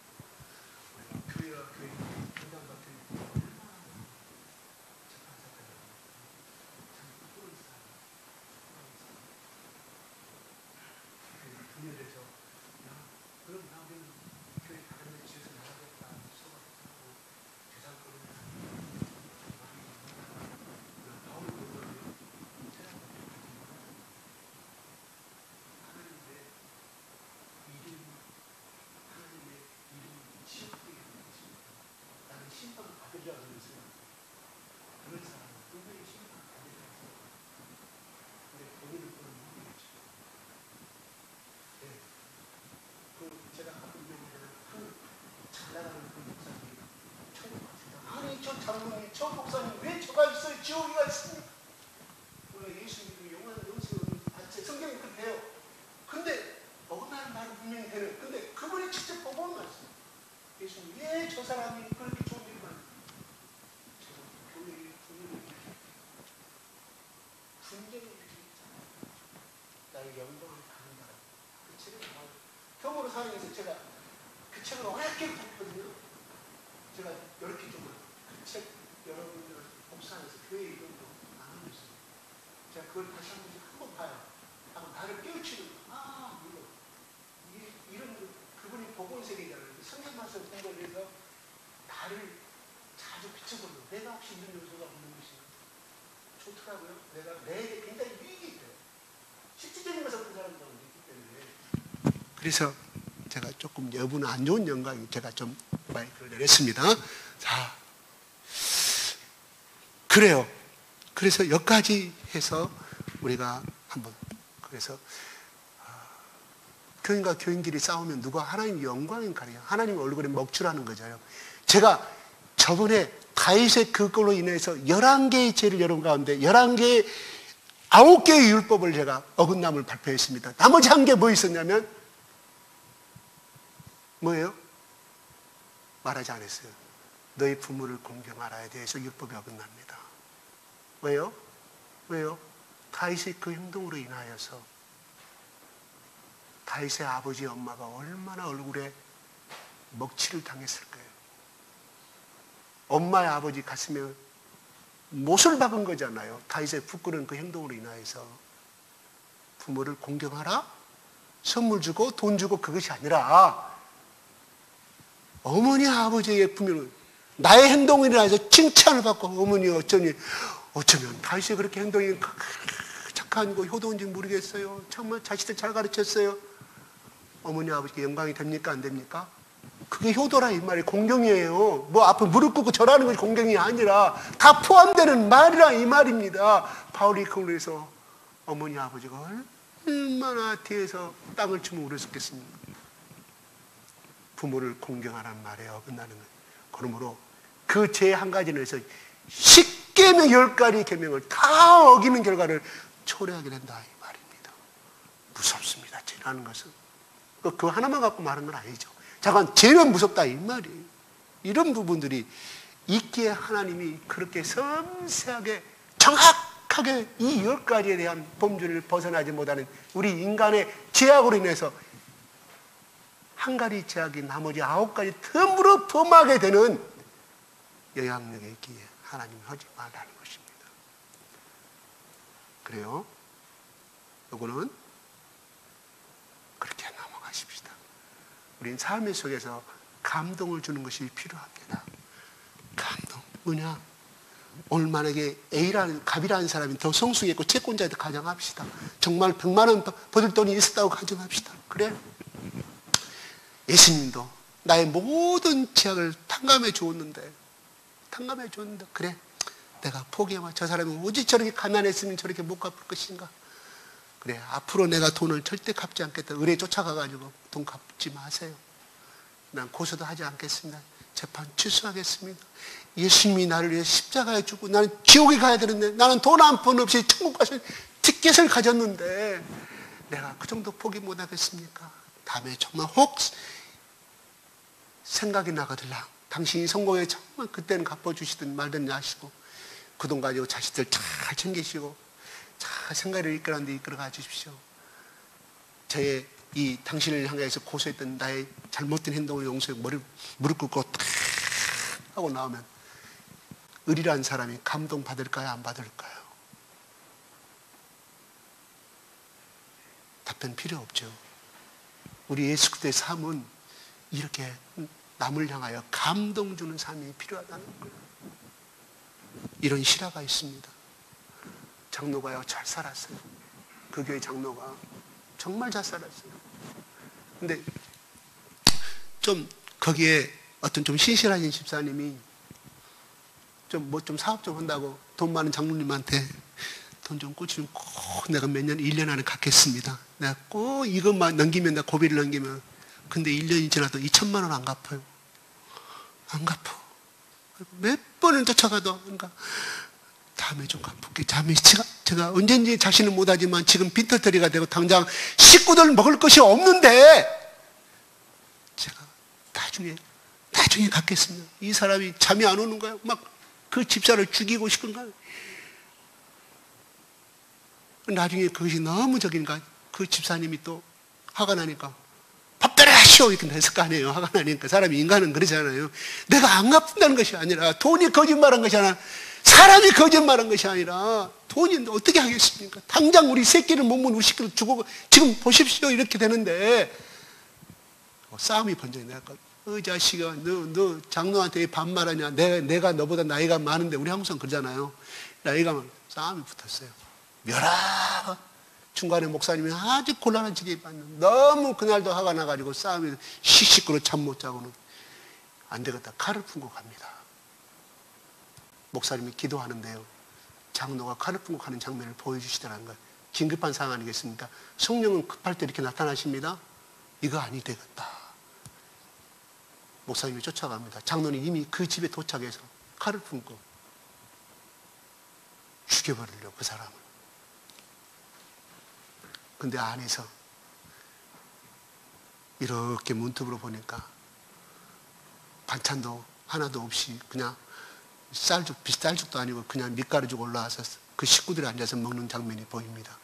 아니 저 장로님, 저 목사님 왜 저가 있어요? 지옥이가 있습니까? 우리가 예수 믿고 영원한 영생을 받지 성경이 그렇게 해요. 근데 어긋나는 말은 분명히 되는. 근데 그분이 직접 보고는 말씀. 예수님 왜 저 사람이 그렇게 좋은 일을 분쟁이 있잖아요. 나의 영광을 받는다. 그 책을 경으로 사랑해서 제가 그 책을 어렵게 봤거든요. 제가 이렇게 좀 그 책 여러분들 복사해서 교회 이름도 나누고 있어요. 제가 그걸 다시 한번 봐요. 한번 나를 깨우치는 거. 이런 그분이 보건세계잖아요. 성경 말씀 본 거에 대해서 나를 자주 비춰보는 내가 혹시 이런 요소가 없는 것이 좋더라고요. 내게 굉장히 유익이 돼요. 실질적인 것을 본 사람들하고 있기 때문에. 그래서 제가 조금 여분은 안 좋은 영광이 제가 좀 마이크를 내렸습니다. 자, 그래요. 그래서 여기까지 해서 우리가 한번 그래서 교인과 교인끼리 싸우면 누가 하나님 영광인 가리냐. 하나님 얼굴에 먹칠하는 거잖아요. 제가 저번에 다윗의 그걸로 인해서 11개의 죄를 여러분 가운데 11개의 9개의 율법을 제가 어긋남을 발표했습니다. 나머지 한 개 뭐 있었냐면 뭐예요? 말하지 않았어요. 너희 부모를 공경하라에 대해서 율법이 어긋납니다. 왜요? 왜요? 다윗의 그 행동으로 인하여서 다윗의 아버지 엄마가 얼마나 얼굴에 먹칠을 당했을 거예요. 엄마의 아버지 가슴에 못을 박은 거잖아요. 다윗의 부끄러운 그 행동으로 인하여서 부모를 공경하라? 선물 주고 돈 주고 그것이 아니라 어머니 아버지의 부모를 나의 행동으로 인해서 칭찬을 받고 어머니 어쩌면 다윗이 그렇게 행동이 착한 거 효도인지 모르겠어요. 정말 자식들 잘 가르쳤어요. 어머니 아버지께 영광이 됩니까 안 됩니까? 그게 효도라 이 말이 공경이에요. 뭐 앞에 무릎 꿇고 절하는 것이 공경이 아니라 다 포함되는 말이라 이 말입니다. 바울이 그걸로 해서 어머니 아버지가 얼마나 뒤에서 땅을 치면 울었겠습니까? 부모를 공경하라는 말에 어긋나는 거예요. 그러므로 그 죄 한 가지는 해서 10계명 10가지 계명을 다 어기는 결과를 초래하게 된다 이 말입니다. 무섭습니다. 죄라는 것은. 그거 하나만 갖고 말하는 건 아니죠. 잠깐 죄는 무섭다 이 말이에요. 이런 부분들이 있기에 하나님이 그렇게 섬세하게 정확하게 이 10가지에 대한 범주를 벗어나지 못하는 우리 인간의 죄악으로 인해서 한 가지 죄악이 나머지 9가지 덤으로 범하게 되는 영향력에 있기에 하나님이 하지 말라는 것입니다. 그래요? 요거는 그렇게 넘어가십시다. 우린 삶의 속에서 감동을 주는 것이 필요합니다. 감동. 뭐냐? 오늘 만약에 A라는 갑이라는 사람이 더 성숙했고 채권자한테 가정합시다. 정말 100만 원 버릴 돈이 있었다고 가정합시다. 그래? 예수님도 나의 모든 죄악을 탕감해 주었는데 그래 내가 포기하면 저 사람이 오직 저렇게 가난했으면 저렇게 못 갚을 것인가. 그래 앞으로 내가 돈을 절대 갚지 않겠다. 의뢰 쫓아가가지고 돈 갚지 마세요. 난 고소도 하지 않겠습니다. 재판 취소하겠습니다. 예수님이 나를 위해 십자가에 죽고 나는 지옥에 가야 되는데 나는 돈 한 푼 없이 천국 가서 티켓을 가졌는데 내가 그 정도 포기 못 하겠습니까? 다음에 정말 혹 생각이 나거들라. 당신이 성공에 정말 그때는 갚아주시든 말든 하시고 그 돈 가지고 자식들 잘 챙기시고 잘 생각을 이끌어가 주십시오. 저의 이 당신을 향해서 고소했던 나의 잘못된 행동을 용서해 무릎 꿇고 탁 하고 나오면 의리란 사람이 감동 받을까요? 안 받을까요? 답변 필요 없죠. 우리 예수 그리스도의 삶은 이렇게 남을 향하여 감동 주는 삶이 필요하다는 거예요. 이런 실화가 있습니다. 장로가요 잘 살았어요. 그 교회 장로가 정말 잘 살았어요. 근데 좀 거기에 어떤 좀 신실하신 집사님이 좀 사업 좀 한다고 돈 많은 장로님한테 돈 좀 꽂히면 꼭 내가 몇 년, 1년 안에 갚겠습니다. 내가 꼭 이것만 넘기면, 내가 고비를 넘기면. 근데 1년이 지나도 2천만 원 안 갚아요. 안 갚아. 몇 번을 쫓아가도 안 갚아. 다음에 좀 갚을게. 다음에 제가 언젠지 자신은 못하지만 지금 빈털터리가 되고 당장 식구들 먹을 것이 없는데 제가 나중에 갚겠습니다. 이 사람이 잠이 안 오는 거예요. 막 그 집사를 죽이고 싶은 거예요. 나중에 그것이 너무 적으니까 그 집사님이 또 화가 나니까 밥대로 하시오 이렇게 했을 거 아니에요. 화가 나니까. 사람이, 인간은 그러잖아요. 내가 안 갚는다는 것이 아니라, 돈이 거짓말한 것이 아니라, 사람이 거짓말한 것이 아니라, 돈이 어떻게 하겠습니까? 당장 우리 새끼를 못 먹는 우리 새끼를 주고 지금 보십시오 이렇게 되는데 싸움이 번져요. 내가 자식아, 너 장로한테 반말하냐? 내가 너보다 나이가 많은데, 우리 한국 사람 그러잖아요. 나이가 많은, 싸움이 붙었어요. 멸하. 중간에 목사님이 아주 곤란한 지경에 받는, 너무 그날도 화가 나가지고 싸움이 씩씩거려 잠 못 자고는 안 되겠다. 칼을 품고 갑니다. 목사님이 기도하는데요, 장로가 칼을 품고 가는 장면을 보여주시더라는 거예요. 긴급한 상황 아니겠습니까? 성령은 급할 때 이렇게 나타나십니다. 이거 아니 되겠다. 목사님이 쫓아갑니다. 장로는 이미 그 집에 도착해서 칼을 품고 죽여버리려고, 그 사람을. 근데 안에서 이렇게 문틈으로 보니까 반찬도 하나도 없이 그냥 쌀죽도 아니고 그냥 밑가루죽 올라와서 그 식구들이 앉아서 먹는 장면이 보입니다.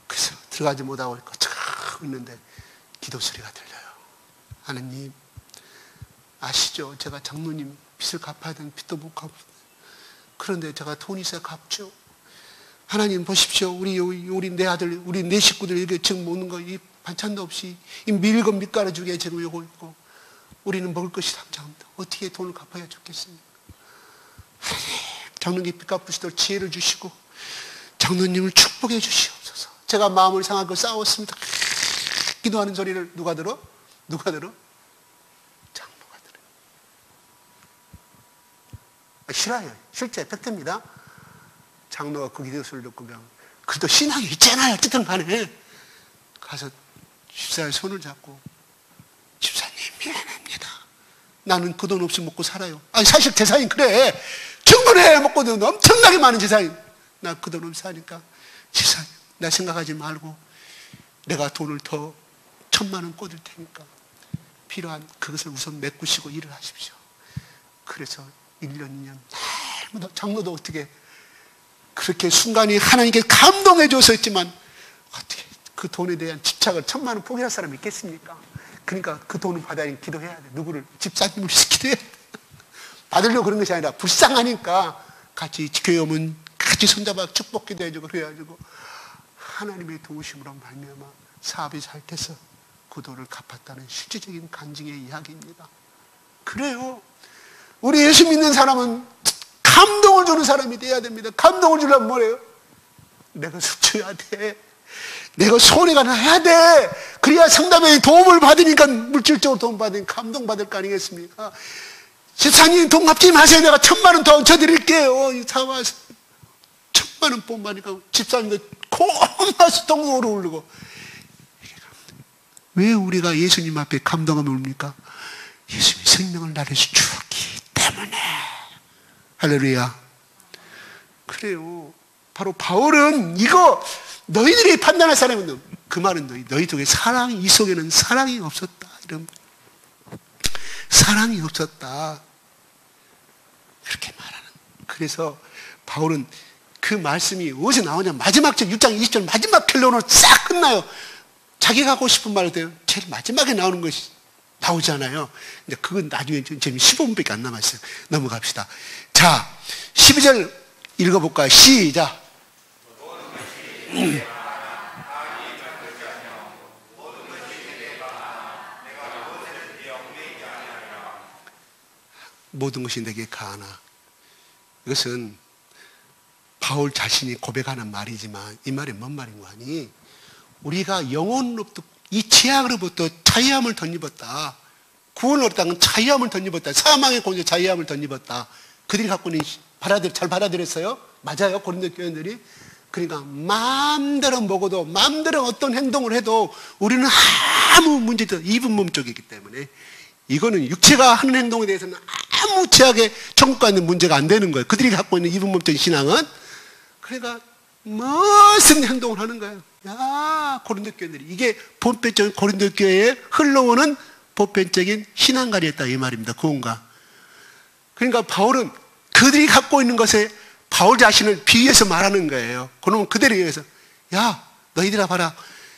그래서 들어가지 못하고 있고 촥 있는데 기도 소리가 들려요. 하나님, 아시죠? 제가 장로님 빚을 갚아야 되는 빚도 못 갚고, 그런데 제가 돈이 있어야 갚죠. 하나님 보십시오. 우리 내 아들, 우리 내 식구들 이렇게 지금 먹는 거, 이 반찬도 없이 이 밀건 밑가루죽에 지금 요거 있고, 우리는 먹을 것이 당장 없다. 어떻게 돈을 갚아야 좋겠습니까? 하나님, 장로님 빚 갚으시도록 지혜를 주시고 장로님을 축복해 주시옵소서. 제가 마음을 상하고 싸웠습니다. 기도하는 소리를 누가 들어? 장로가 들어요. 싫어요. 실제 팩트입니다. 장로가 그 기도 소리를 듣고 그냥, 그래도 신앙이 있잖아요. 어쨌든 간에 가서 집사의 손을 잡고, 집사님 미안합니다. 나는 그 돈 없이 먹고 살아요. 아니 사실 제사인 그래. 충분해. 먹고도 엄청나게 많은 제사인. 나 그 돈 없이 사니까, 집사님 나 생각하지 말고 내가 돈을 더 1,000만 원 꽂을 테니까 필요한 그것을 우선 메꾸시고 일을 하십시오. 그래서 1년 2년 날마다, 장로도 어떻게 그렇게 순간이 하나님께 감동해 줬었지만 어떻게 그 돈에 대한 집착을 1,000만 원 포기할 사람이 있겠습니까? 그러니까 그 돈을 받아야 기도해야 돼. 누구를? 집사님을 기도해야 돼. 받으려고 그런 것이 아니라 불쌍하니까 같이 교회 오면 같이 손잡아 축복 기도해주고 그래가지고 하나님의 도우심으로 말미암아 사업이 잘 돼서 그 돈을 갚았다는 실질적인 간증의 이야기입니다. 그래요. 우리 예수 믿는 사람은 감동을 주는 사람이 돼야 됩니다. 감동을 주려면 뭐래요? 내가 숫줘야 돼. 내가 손해가 나야 돼. 그래야 상담에 도움을 받으니까, 물질적으로 도움 받으니까 감동받을 거 아니겠습니까? 집사님 돈 갚지 마세요. 내가 1,000만 원 더 얹혀드릴게요. 사와서 1,000만 원 뽑으니까 집사님도 고마워서 똥으로 울고. 왜 우리가 예수님 앞에 감동하면 웁니까? 예수님이 생명을 나를 주었기 때문에. 할렐루야. 그래요. 바로 바울은 이거, 너희들이 판단할 사람은, 그 말은 너희 속에 이 속에는 사랑이 없었다. 이런, 사랑이 없었다. 그렇게 말하는. 그래서 바울은 그 말씀이 어디서 나오냐? 마지막 절 6장 20절 마지막 결론으로 싹 끝나요. 자기가 하고 싶은 말을 돼요. 제일 마지막에 나오는 것이 나오잖아요. 근데 그건 나중에 지금 15분밖에 안 남았어요. 넘어갑시다. 자, 12절 읽어볼까요? 시작. 모든 것이 내게 가하나. 이것은 바울 자신이 고백하는 말이지만 이 말이 뭔 말인 거 아니? 우리가 영혼으로부터, 이 죄악으로부터 자유함을 덧입었다. 구원을 얻었다는 자유함을 덧입었다. 사망의 권세 자유함을 덧입었다. 그들이 갖고 있는 잘 받아들였어요? 맞아요, 고린도 교인들이. 그러니까 마음대로 먹어도, 마음대로 어떤 행동을 해도 우리는 아무 문제도 없다. 이분 몸쪽이기 때문에 이거는 육체가 하는 행동에 대해서는 아무 죄악에 천국 가는 문제가 안 되는 거예요. 그들이 갖고 있는 이분 몸적인 신앙은. 그러니까 무슨 행동을 하는 거예요. 야, 고린도 교인들이. 이게 보편적인 고린도 교회에 흘러오는 보편적인 신앙관이었다 이 말입니다. 구원과. 그러니까 바울은 그들이 갖고 있는 것에 바울 자신을 비유해서 말하는 거예요. 그러면 그들에 의해서 야, 너희들아 봐라.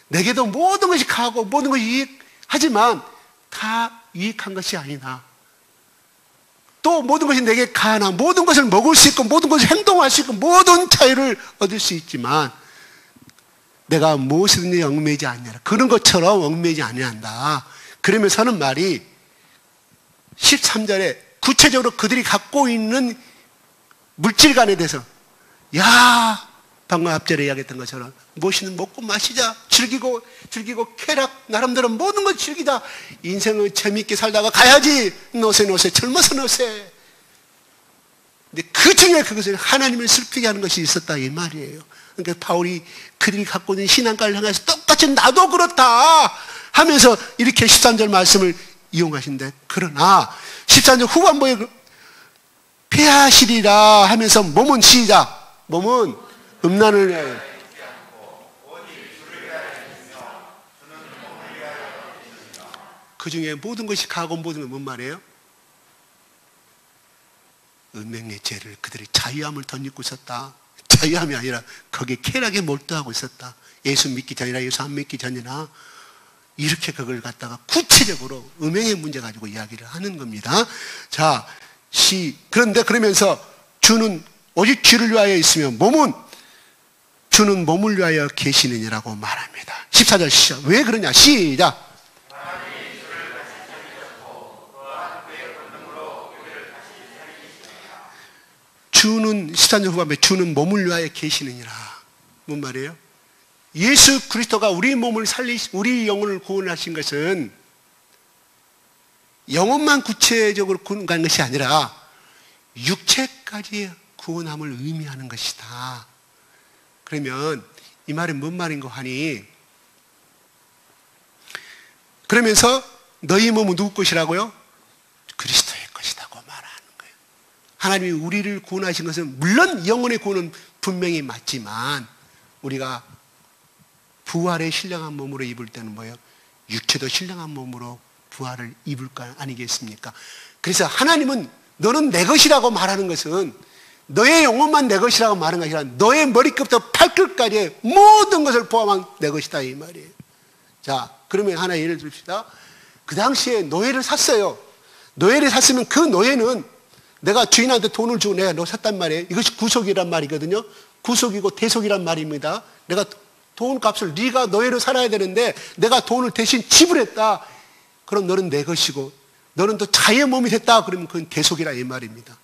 내게도 모든 것이 가고 모든 것이 유익하지만 다 유익한 것이 아니나 또 모든 것이 내게 가나 모든 것을 먹을 수 있고 모든 것을 행동할 수 있고 모든 자유를 얻을 수 있지만 내가 무엇이든지 얽매이지 않냐라. 그런 것처럼 얽매이지 아니한다. 그러면서 하는 말이 13절에 구체적으로 그들이 갖고 있는 물질관에 대해서 야, 방금 앞절에 이야기했던 것처럼 무엇이든 먹고 마시자. 즐기고 쾌락 나름대로 모든 걸 즐기자. 인생을 재미있게 살다가 가야지. 노세 젊어서 노세. 근데 그 중에 그것을 하나님을 슬프게 하는 것이 있었다 이 말이에요. 그러니까 바울이 그들이 갖고 있는 신앙가를 향해서 똑같이 나도 그렇다 하면서 이렇게 13절 말씀을 이용하신데 그러나 13절 후반부에 폐하시리라 하면서 몸은 시작. 몸은 음란을 위하여 그 중에 모든 것이 가고 모든 건 뭔 말이에요? 은행의 죄를 그들이 자유함을 덧입고 있었다. 자유함이 아니라 거기에 쾌락에 몰두하고 있었다. 예수 믿기 전이나 예수 안 믿기 전이나 이렇게 그걸 갖다가 구체적으로 음행의 문제 가지고 이야기를 하는 겁니다. 자, 그런데 그러면서 주는 오직 주를 위하여 있으며 주는 몸을 위하여 계시느니라고 말합니다. 14절 시작. 왜 그러냐? 시작. 주는 13절 후반에 주는 몸을 위하여 계시느니라. 뭔 말이에요? 예수 그리스도가 우리 몸을 우리 영혼을 구원하신 것은 영혼만 구체적으로 구원한 것이 아니라 육체까지 구원함을 의미하는 것이다. 그러면 이 말은 뭔 말인가 하니 그러면서 너희 몸은 누구 것이라고요? 그리스도의 것이라고 말하는 거예요. 하나님이 우리를 구원하신 것은 물론 영혼의 구원은 분명히 맞지만 우리가 부활의 신령한 몸으로 입을 때는 뭐예요? 육체도 신령한 몸으로 부활을 입을 거 아니겠습니까? 그래서 하나님은 너는 내 것이라고 말하는 것은 너의 영혼만 내 것이라고 말하는 것이 아니라 너의 머리끝부터 발끝까지의 모든 것을 포함한 내 것이다 이 말이에요. 자, 그러면 하나 예를 듭시다. 그 당시에 노예를 샀어요. 노예를 샀으면 그 노예는 내가 주인한테 돈을 주고 내가 너 샀단 말이에요. 이것이 구속이란 말이거든요. 구속이고 대속이란 말입니다. 내가 돈값을 네가 노예로 살아야 되는데 내가 돈을 대신 지불했다. 그럼 너는 내 것이고 너는 또 자유의 몸이 됐다. 그러면 그건 대속이라 이 말입니다.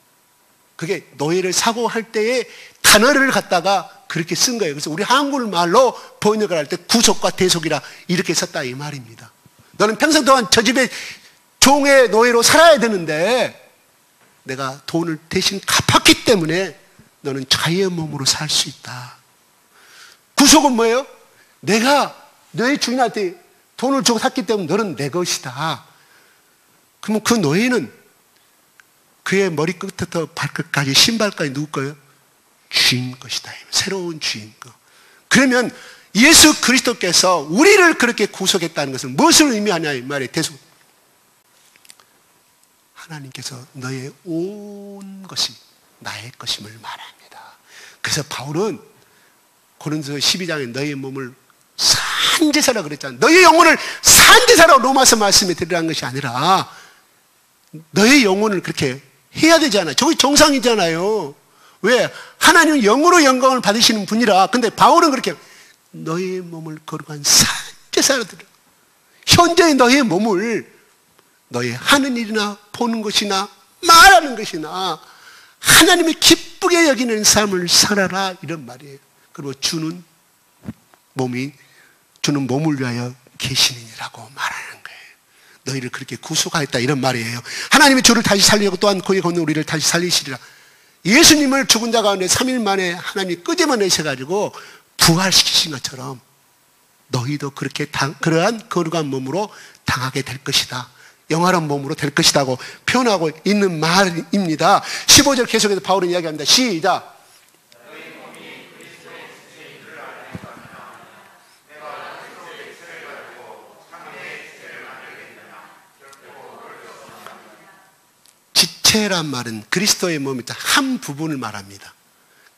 그게 노예를 사고 할 때의 단어를 갖다가 그렇게 쓴 거예요. 그래서 우리 한국말로 번역을 할 때 구속과 대속이라 이렇게 썼다 이 말입니다. 너는 평생 동안 저 집에 종의 노예로 살아야 되는데 내가 돈을 대신 갚았기 때문에 너는 자유의 몸으로 살 수 있다. 구속은 뭐예요? 내가 너의 주인한테 돈을 주고 샀기 때문에 너는 내 것이다. 그러면 그 노예는 그의 머리끝부터 발끝까지 신발까지 누구 거예요? 주인 것이다. 새로운 주인 거. 그러면 예수 그리스도께서 우리를 그렇게 구속했다는 것은 무엇을 의미하냐 이 말이에요. 대속. 하나님께서 너의 온 것이 나의 것임을 말합니다. 그래서 바울은 고린도서 12장에 너의 몸을 산제사라 그랬잖아요. 너의 영혼을 산제사라고 로마서 말씀에 드리라는 것이 아니라 너의 영혼을 그렇게 해야 되잖아요. 저게 정상이잖아요. 왜? 하나님은 영으로 영광을 받으시는 분이라. 근데 바울은 그렇게 너의 몸을 거룩한 산제사로 드려. 현재의 너의 몸을 너의 하는 일이나 보는 것이나 말하는 것이나 하나님이 기쁘게 여기는 삶을 살아라 이런 말이에요. 그리고 주는 몸을 위하여 계시느니라고 말하는 거예요. 너희를 그렇게 구속하였다 이런 말이에요. 하나님이 주를 다시 살리고 또한 그의 건너 우리를 다시 살리시리라. 예수님을 죽은 자 가운데 3일 만에 하나님이 끄집어내셔가지고 부활시키신 것처럼 너희도 그렇게 그러한 거룩한 몸으로 당하게 될 것이다. 영화로운 몸으로 될 것이라고 표현하고 있는 말입니다. 15절 계속해서 바울은 이야기합니다. 시작. 지체란 말은 그리스도의 몸이 한 부분을 말합니다.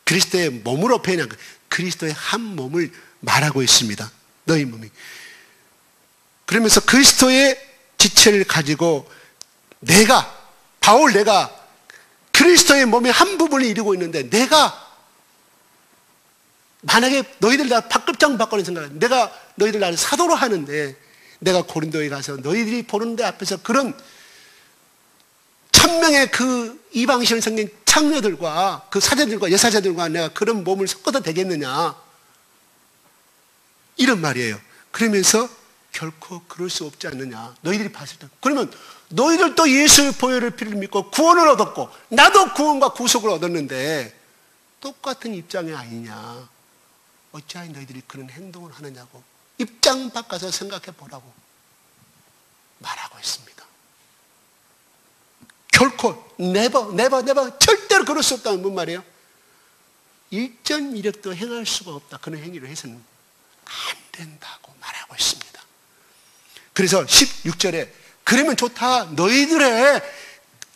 그리스도의 몸으로 표현한 것. 그리스도의 한 몸을 말하고 있습니다. 너희 몸이. 그러면서 그리스도의 지체를 가지고 내가 그리스도의 몸의 한 부분을 이루고 있는데, 내가 만약에 너희들 나 박급장 바꾸는 생각, 내가 너희들 나를 사도로 하는데, 내가 고린도에 가서 너희들이 보는 데 앞에서 그런 1000명의 그 이방신을 섬긴 창녀들과 그 사제들과 여사제들과 내가 그런 몸을 섞어도 되겠느냐, 이런 말이에요. 그러면서 결코 그럴 수 없지 않느냐, 너희들이 봤을 때. 그러면 너희들도 예수의 보혈의 피를 믿고 구원을 얻었고 나도 구원과 구속을 얻었는데 똑같은 입장이 아니냐, 어찌하여 너희들이 그런 행동을 하느냐고 입장 바꿔서 생각해 보라고 말하고 있습니다. 결코 never 절대로 그럴 수 없다는 뭔 말이에요? 일전 이력도 행할 수가 없다. 그런 행위를 해서는 안 된다고 말하고 있습니다. 그래서 16절에 그러면 좋다, 너희들의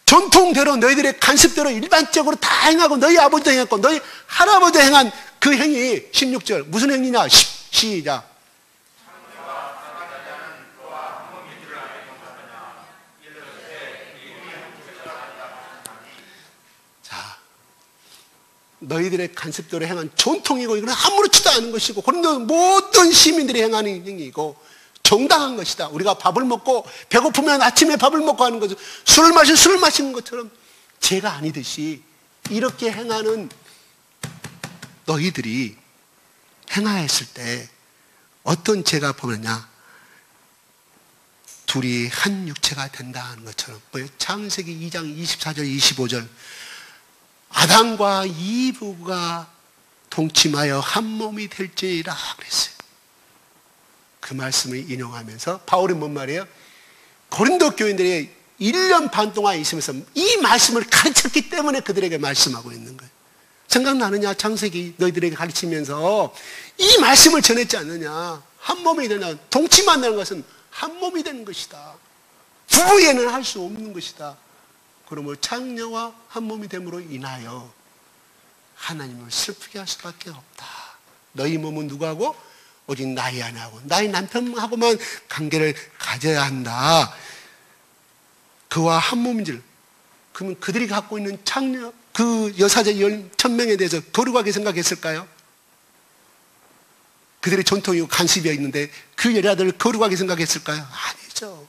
전통대로 너희들의 간습대로 일반적으로 다 행하고 너희 아버지도 행했고 너희 할아버지도 행한 그 행위, 16절 무슨 행위냐? 시작. 자, 너희들의 간습대로 행한 전통이고 이거는 아무렇지도 않은 것이고, 그런데 모든 시민들이 행하는 행위이고 정당한 것이다. 우리가 밥을 먹고 배고프면 아침에 밥을 먹고 하는 것은 술을 마시는 것처럼 죄가 아니듯이 이렇게 행하는 너희들이 행하였을 때 어떤 죄가 보면냐, 둘이 한 육체가 된다는 것처럼. 창세기 2장 24절 25절 아담과 이브가 동침하여 한 몸이 될지라 그랬어요. 그 말씀을 인용하면서 바울은 뭔 말이에요? 고린도 교인들이 1년 반 동안 있으면서 이 말씀을 가르쳤기 때문에 그들에게 말씀하고 있는 거예요. 생각나느냐? 창세기 너희들에게 가르치면서 이 말씀을 전했지 않느냐? 한 몸이 되는, 동침한다는 것은 한 몸이 되는 것이다. 부부에는 할 수 없는 것이다. 그러므로 창녀와 한 몸이 됨으로 인하여 하나님을 슬프게 할 수밖에 없다. 너희 몸은 누구하고? 오직 나의 아내하고 나의 남편하고만 관계를 가져야 한다. 그와 한 몸인 줄. 그러면 그들이 갖고 있는 창녀, 그 여사제 1000명에 대해서 거룩하게 생각했을까요? 그들의 전통이고 간습이 있는데 그 여자들을 거룩하게 생각했을까요? 아니죠.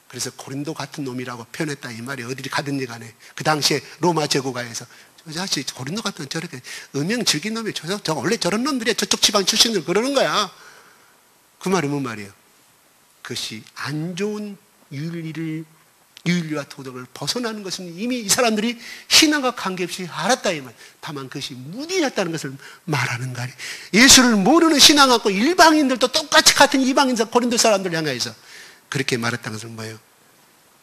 그래서 고린도 같은 놈이라고 표현했다 이 말이. 어디를 가든지 간에 그 당시에 로마 제국가에서 저 자식 고린도 같은 저렇게 음행 즐긴 놈이 저 원래 저런 놈들이야, 저쪽 지방 출신들 그러는 거야. 그 말이 뭔 말이에요? 그것이 안 좋은 윤리와 도덕을 벗어나는 것은 이미 이 사람들이 신앙과 관계없이 알았다 이 말. 다만 그것이 무디였다는 것을 말하는 거예요. 예수를 모르는 신앙 갖고 일방인들도 똑같이 같은 이방인들 고린도 사람들 향해서 그렇게 말했다는 것은 뭐예요?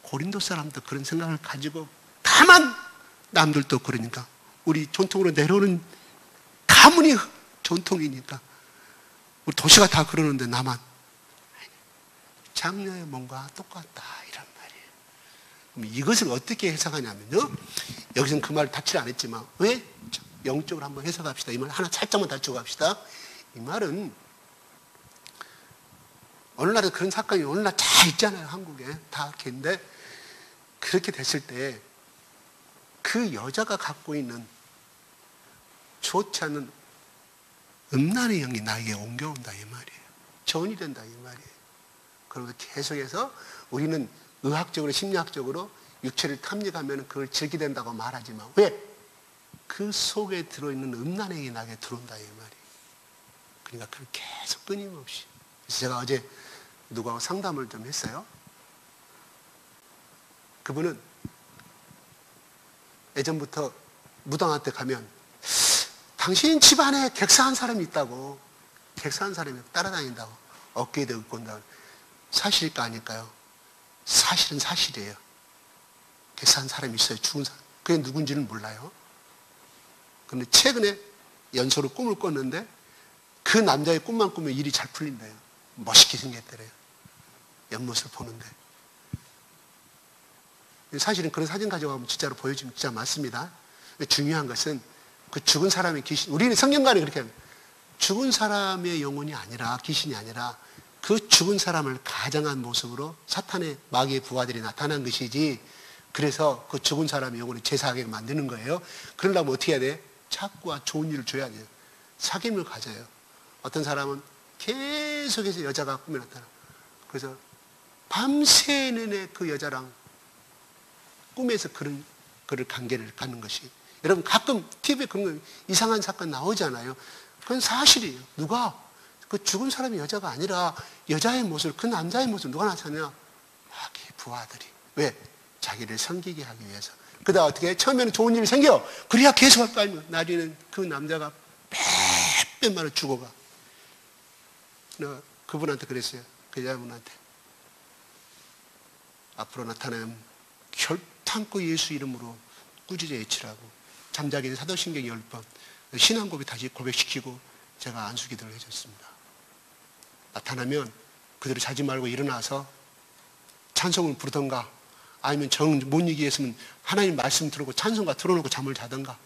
고린도 사람도 그런 생각을 가지고, 다만 남들도 그러니까 우리 전통으로 내려오는 가문이 전통이니까 우리 도시가 다 그러는데 나만 장녀의 몸과 똑같다 이런 말이에요. 그럼 이것을 어떻게 해석하냐면요, 여기서는 그 말을 닥치지 안 했지만 왜? 영적으로 한번 해석합시다. 이 말 하나 살짝만 닥치고 갑시다. 이 말은 어느 날에 그런 사건이 어느 날 잘 있잖아요. 한국에 다 걔인데, 그렇게 됐을 때 그 여자가 갖고 있는 좋지 않은 음란의 영이 나에게 옮겨온다 이 말이에요. 전이 된다 이 말이에요. 그러면서 계속해서 우리는 의학적으로 심리학적으로 육체를 탐닉하면 그걸 즐기게 된다고 말하지만 왜? 그 속에 들어있는 음란의 영이 나에게 들어온다 이 말이에요. 그러니까 그걸 계속 끊임없이. 그래서 제가 어제 누구하고 상담을 좀 했어요. 그분은 예전부터 무당한테 가면 당신 집안에 객사한 사람이 있다고, 객사한 사람이 따라다닌다고, 어깨에 대고 온다고. 사실일까 아닐까요? 사실은 사실이에요. 객사한 사람이 있어요. 죽은 사람. 그게 누군지는 몰라요. 그런데 최근에 연소로 꿈을 꿨는데 그 남자의 꿈만 꾸면 일이 잘 풀린대요. 멋있게 생겼더래요. 옆모습을 보는데. 사실은 그런 사진 가져가면 진짜로 보여주면 진짜 맞습니다. 중요한 것은 그 죽은 사람의 귀신, 우리는 성경관에 그렇게 합니다. 죽은 사람의 영혼이 아니라, 귀신이 아니라 그 죽은 사람을 가정한 모습으로 사탄의 마귀의 부하들이 나타난 것이지, 그래서 그 죽은 사람의 영혼을 제사하게 만드는 거예요. 그러려면 어떻게 해야 돼? 착구와 좋은 일을 줘야 돼요. 사귐을 가져요. 어떤 사람은 계속해서 여자가 꿈에 나타나. 그래서 밤새 내내 그 여자랑 꿈에서 그런 관계를 갖는 것이. 여러분 가끔 TV에 그런 이상한 사건 나오잖아요. 그건 사실이에요. 누가? 그 죽은 사람이 여자가 아니라 여자의 모습, 그 남자의 모습 누가 나타내냐? 마귀의 부하들이. 왜? 자기를 섬기게 하기 위해서. 그러다 어떻게 해? 처음에는 좋은 일이 생겨. 그래야 계속 할 거 아니에요. 나중에는 그 남자가 몇백 만원 죽어가. 내가 그분한테 그랬어요. 그 여자분한테. 앞으로 나타나면 결탄코 예수 이름으로 꾸짖어 외치라고. 잠자기 전에 사도신경 10번. 신앙고백 다시 고백시키고 제가 안수기도를 해줬습니다. 나타나면 그대로 자지 말고 일어나서 찬송을 부르던가, 아니면 정 못 이기겠으면 하나님 말씀 들고 찬송가 틀어놓고 잠을 자던가,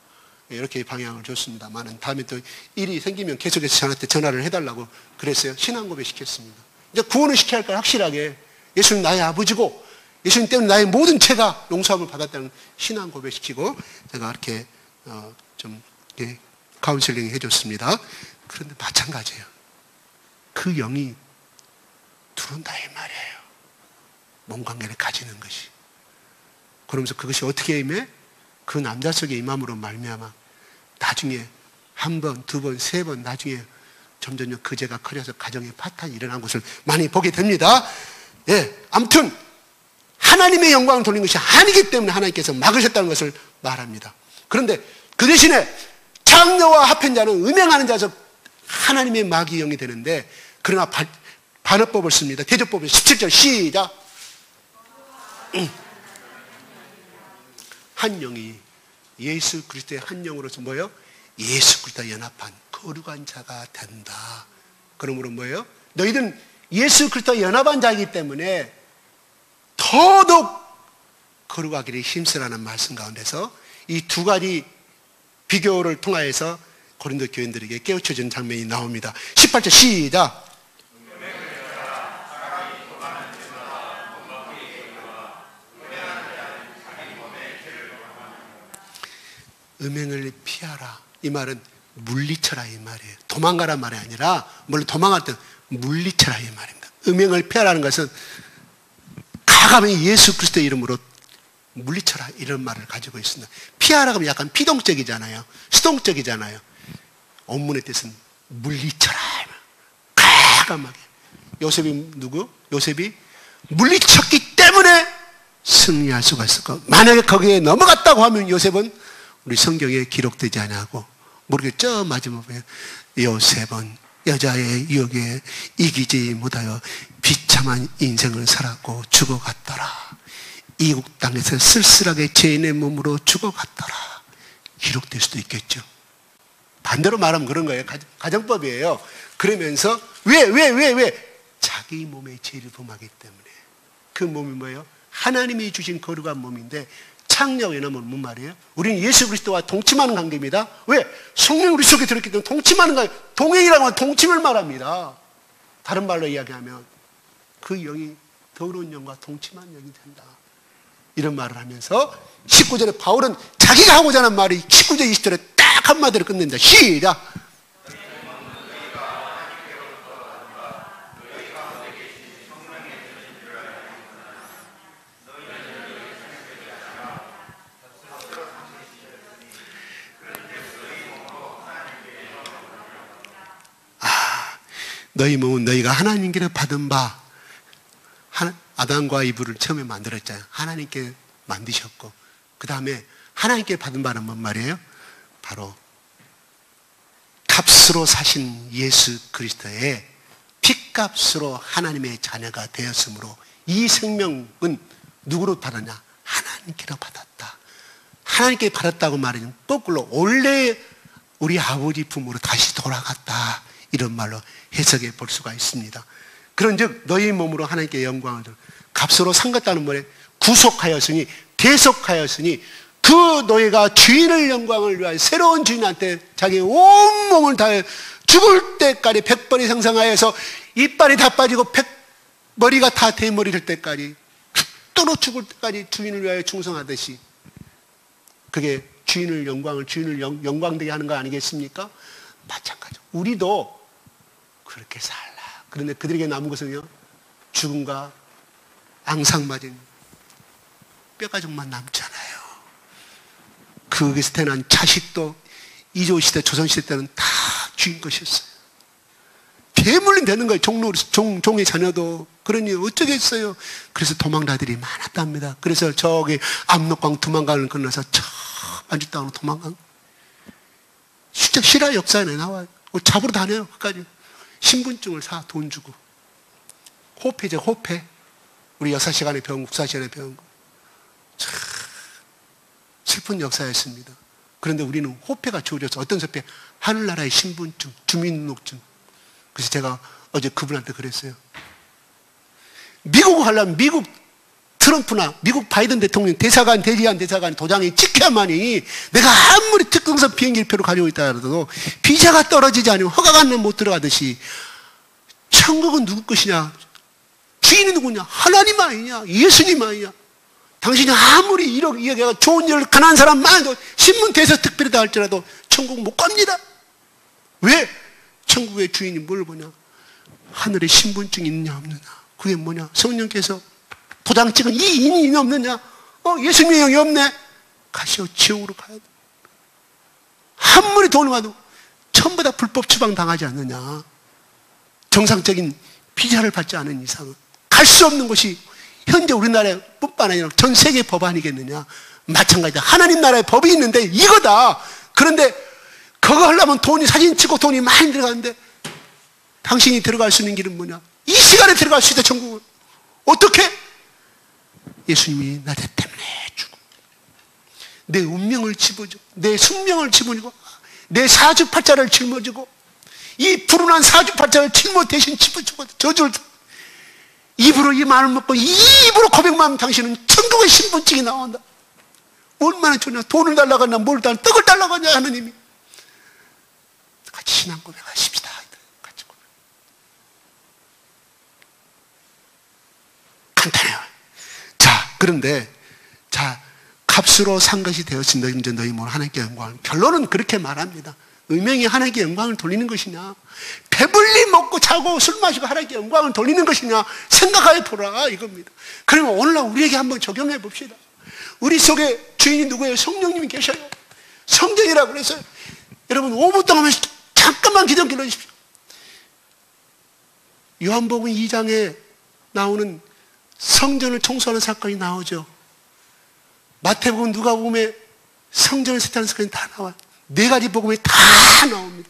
이렇게 방향을 줬습니다만, 다음에 또 일이 생기면 계속해서 저한테 전화를 해달라고 그랬어요. 신앙고백 시켰습니다. 이제 구원을 시켜야 할 걸 확실하게. 예수님 나의 아버지고 예수님 때문에 나의 모든 죄가 용서함을 받았다는 신앙고백 시키고 제가 이렇게 좀 카운슬링 해줬습니다. 그런데 마찬가지예요. 그 영이 들어온다 이 말이에요. 몸 관계를 가지는 것이. 그러면서 그것이 어떻게 임해? 그 남자 속에 임함으로 말미암아 나중에 한 번, 두 번, 세 번, 나중에 점점 그 죄가 커져서 가정에 파탄이 일어난 것을 많이 보게 됩니다. 예, 아무튼 하나님의 영광을 돌린 것이 아니기 때문에 하나님께서 막으셨다는 것을 말합니다. 그런데 그 대신에 창녀와 합편자는 음행하는 자서 하나님의 마귀 영이 되는데, 그러나 반어법을 씁니다. 대조법을 17절 시작. 한 영이 예수 그리스도의 한 영으로서 뭐예요? 예수 그리스도와 연합한 거룩한 자가 된다. 그러므로 뭐예요? 너희들은 예수 그리스도와 연합한 자이기 때문에 더더욱 거룩하기를 힘쓰라는 말씀 가운데서 이 두 가지 비교를 통하여서 고린도 교인들에게 깨우쳐진 장면이 나옵니다. 18절 시작. 음행을 피하라. 이 말은 물리쳐라 이 말이에요. 도망가란 말이 아니라, 물론 도망갈 때 물리쳐라 이 말입니다. 음행을 피하라는 것은 가감히 예수 그리스도의 이름으로 물리쳐라 이런 말을 가지고 있습니다. 피하라 하면 약간 피동적이잖아요. 수동적이잖아요. 원문의 뜻은 물리쳐라. 가감하게. 요셉이 누구? 요셉이 물리쳤기 때문에 승리할 수가 있었고, 만약에 거기에 넘어갔다고 하면 요셉은 우리 성경에 기록되지 않고 모르겠죠? 마지막에 보면 요셉은 여자의 유혹에 이기지 못하여 비참한 인생을 살았고 죽어갔더라. 이국 땅에서 쓸쓸하게 죄인의 몸으로 죽어갔더라. 기록될 수도 있겠죠. 반대로 말하면 그런 거예요. 가정법이에요. 그러면서 왜? 자기 몸의 죄를 범하기 때문에. 그 몸이 뭐예요? 하나님이 주신 거룩한 몸인데, 창녀와 연합은 뭔 말이에요? 우리는 예수 그리스도와 동침하는 관계입니다. 왜? 성령 우리 속에 들었기 때문에 동침하는 관계. 동행이라고 하면 동침을 말합니다. 다른 말로 이야기하면 그 영이 더러운 영과 동침한 영이 된다. 이런 말을 하면서 19절에 바울은 자기가 하고자 하는 말이 19절 20절에 딱 한마디로 끝낸다. 시작. 너희 몸은 너희가 하나님께로 받은 바, 아담과 이브를 처음에 만들었잖아요. 하나님께 만드셨고, 그 다음에 하나님께 받은 바는 뭔 말이에요? 바로 값으로 사신 예수 그리스도의 핏값으로 하나님의 자녀가 되었으므로 이 생명은 누구로 받았냐? 하나님께로 받았다. 하나님께 받았다고 말하면 거꾸로 원래 우리 아버지 품으로 다시 돌아갔다. 이런 말로 해석해 볼 수가 있습니다. 그런즉 너희 몸으로 하나님께 영광을 값으로 산 것다는 말에 구속하였으니, 대속하였으니, 그 그 노예가 주인의 영광을 위하여 새로운 주인한테 자기 온몸을 다해 죽을 때까지 100번이 상상하여서 이빨이 다 빠지고 머리가 다 대머리 될 때까지 죽도록 죽을 때까지 주인을 위하여 충성하듯이, 그게 주인을 영광되게 하는 거 아니겠습니까? 마찬가지로 우리도 그렇게 살라. 그런데 그들에게 남은 것은요, 죽음과 앙상맞은 뼈가죽만 남잖아요. 거기서 태어난 자식도 이조시대 조선시대 때는 다 주인 것이었어요. 괴물이 되는 거예요. 종의 자녀도. 그러니 어쩌겠어요. 그래서 도망자들이 많았답니다. 그래서 저기 압록강 두만강을 건너서 저 안주 땅으로 도망간, 진짜 실화 역사에 나와요. 잡으러 다녀요. 끝까지 신분증을 사, 돈 주고. 호패죠, 호패. 우리 역사 시간에 배운, 국사 시간에 배운 거. 참 슬픈 역사였습니다. 그런데 우리는 호패가 주어져서, 어떤 호패? 하늘나라의 신분증, 주민등록증. 그래서 제가 어제 그분한테 그랬어요. 미국 하려면 미국 트럼프나 미국 바이든 대통령 대사관, 대리한 대사관 도장에 찍혀야만이, 내가 아무리 특성선 비행기표를 가지고 있다 하더라도 비자가 떨어지지 않으면 허가가 안 나면 못 들어가듯이, 천국은 누구 것이냐? 주인이 누구냐? 하나님 아니냐? 예수님 아니냐? 당신이 아무리 1억 2억에 좋은 일을 가난한 사람 많아도 신문 대서 특별히다 할지라도 천국 못 갑니다. 왜? 천국의 주인이 뭘 보냐? 하늘에 신분증이 있느냐 없느냐. 그게 뭐냐? 성령께서 도장 찍은 이 인이 없느냐? 예수님의 영이 없네? 가시오, 지옥으로 가야 돼. 아무리 돈을 받아도 전부 다 불법 추방 당하지 않느냐? 정상적인 비자를 받지 않은 이상은 갈 수 없는 곳이 현재 우리나라에 뿐만 아니라 전 세계 법안이겠느냐? 마찬가지다. 하나님 나라의 법이 있는데 이거다. 그런데 그거 하려면 돈이, 사진 찍고 돈이 많이 들어가는데, 당신이 들어갈 수 있는 길은 뭐냐? 이 시간에 들어갈 수 있다, 천국은. 어떻게? 예수님이 나 때문에 죽고, 내 운명을 집어주고, 내 숙명을 집어주고, 내 사주팔자를 짊어지고, 이 불운한 사주팔자를 짊어 대신 집어주고, 저주를 입으로 이 말을 먹고 이 입으로 고백만 하면 당신은 천국의 신분증이 나온다. 얼마나 좋냐? 돈을 달라고 하냐? 뭘 달라고, 떡을 달라고 하냐? 하느님이. 같이 신앙 고백하십시다. 같이 고백. 간단해요. 자, 그런데, 자, 값으로 산 것이 되었으니 이제 너희 몸 하나님께 영광을. 결론은 그렇게 말합니다. 의명이 하나님께 영광을 돌리는 것이냐, 배불리 먹고 자고 술 마시고 하나님께 영광을 돌리는 것이냐 생각해 보라, 이겁니다. 그러면 오늘날 우리에게 한번 적용해 봅시다. 우리 속에 주인이 누구예요? 성령님이 계셔요. 성경이라고 그랬어요. 여러분 5분 동안 잠깐만 기도 길러주십시오. 요한복음 2장에 나오는 성전을 청소하는 사건이 나오죠. 마태복음, 누가복음에 성전을 세탁하는 사건이 다 나와요. 4가지 복음이 다 나옵니다.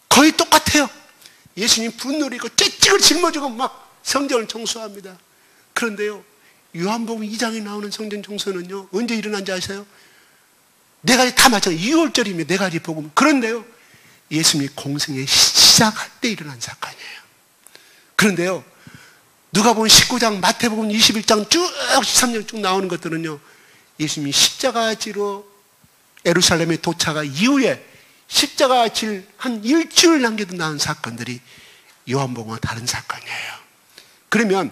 거의 똑같아요. 예수님 분노를 입고 째찍을 짊어지고 막 성전을 청소합니다. 그런데요, 요한복음 2장에 나오는 성전 청소는요, 언제 일어난지 아세요? 4가지 다 마찬가지예요. 6월절이며 4가지 복음. 그런데요, 예수님이 공생의 시작할 때 일어난 사건이에요. 그런데요, 누가복음 19장, 마태복음 21장 쭉 13장 쭉 나오는 것들은요, 예수님이 십자가 지로 예루살렘에 도착한 이후에 십자가 질 한 일주일 남겨도 나온 사건들이 요한복음과 다른 사건이에요. 그러면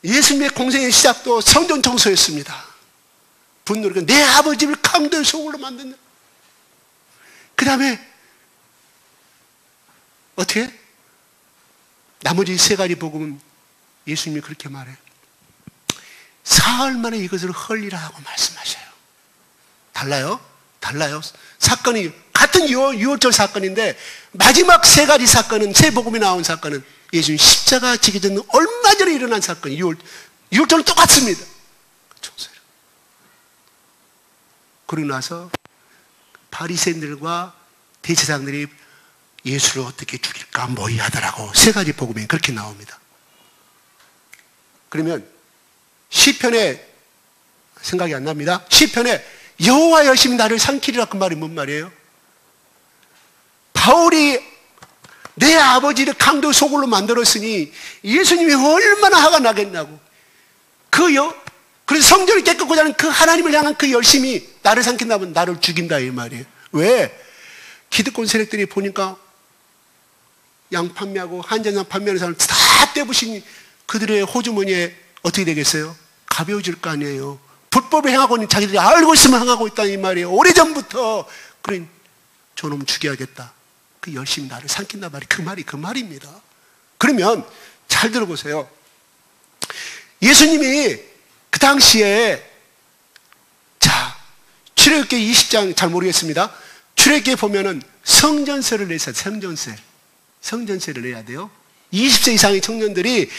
예수님의 공생의 시작도 성전 청소였습니다. 분노를, 내 아버지를 강도의 소굴로 만든다. 그 다음에 어떻게? 나머지 3가지 복음은 예수님이 그렇게 말해요. 사흘 만에 이것을 헐리라 하고 말씀하셔요. 달라요? 달라요. 사건이 같은 6월절 사건인데 마지막 3가지 사건은, 3복음이 나온 사건은 예수님 십자가 지기 전 얼마 전에 일어난 사건, 6월절은 똑같습니다. 그러고 나서 바리새인들과 대제사장들이 예수를 어떻게 죽일까 모의하더라고. 3가지 복음이 그렇게 나옵니다. 그러면 시편에, 생각이 안 납니다. 시편에 여호와 열심히 나를 삼키리라, 그 말이 뭔 말이에요? 바울이 내 아버지를 강도 소굴로 만들었으니 예수님이 얼마나 화가 나겠냐고. 그 그래서 성전을 깨끗고자 하는 그 하나님을 향한 그 열심이 나를 삼킨다면 나를 죽인다 이 말이에요. 왜? 기득권 세력들이 보니까 양 판매하고 한전상 판매하는 사람 다 떼부시니 그들의 호주머니에 어떻게 되겠어요? 가벼워질 거 아니에요. 불법을 행하고 있는 자기들이 알고 있으면 행하고 있다 이 말이에요. 오래전부터. 그러니 저놈 죽여야겠다. 그 열심히 나를 삼킨다 말이 그 말입니다. 그러면 잘 들어보세요. 예수님이 그 당시에 출애굽기 20장 잘 모르겠습니다. 출애굽기에 보면은 성전세를 내서 성전세를 내야 돼요. 20세 이상의 청년들이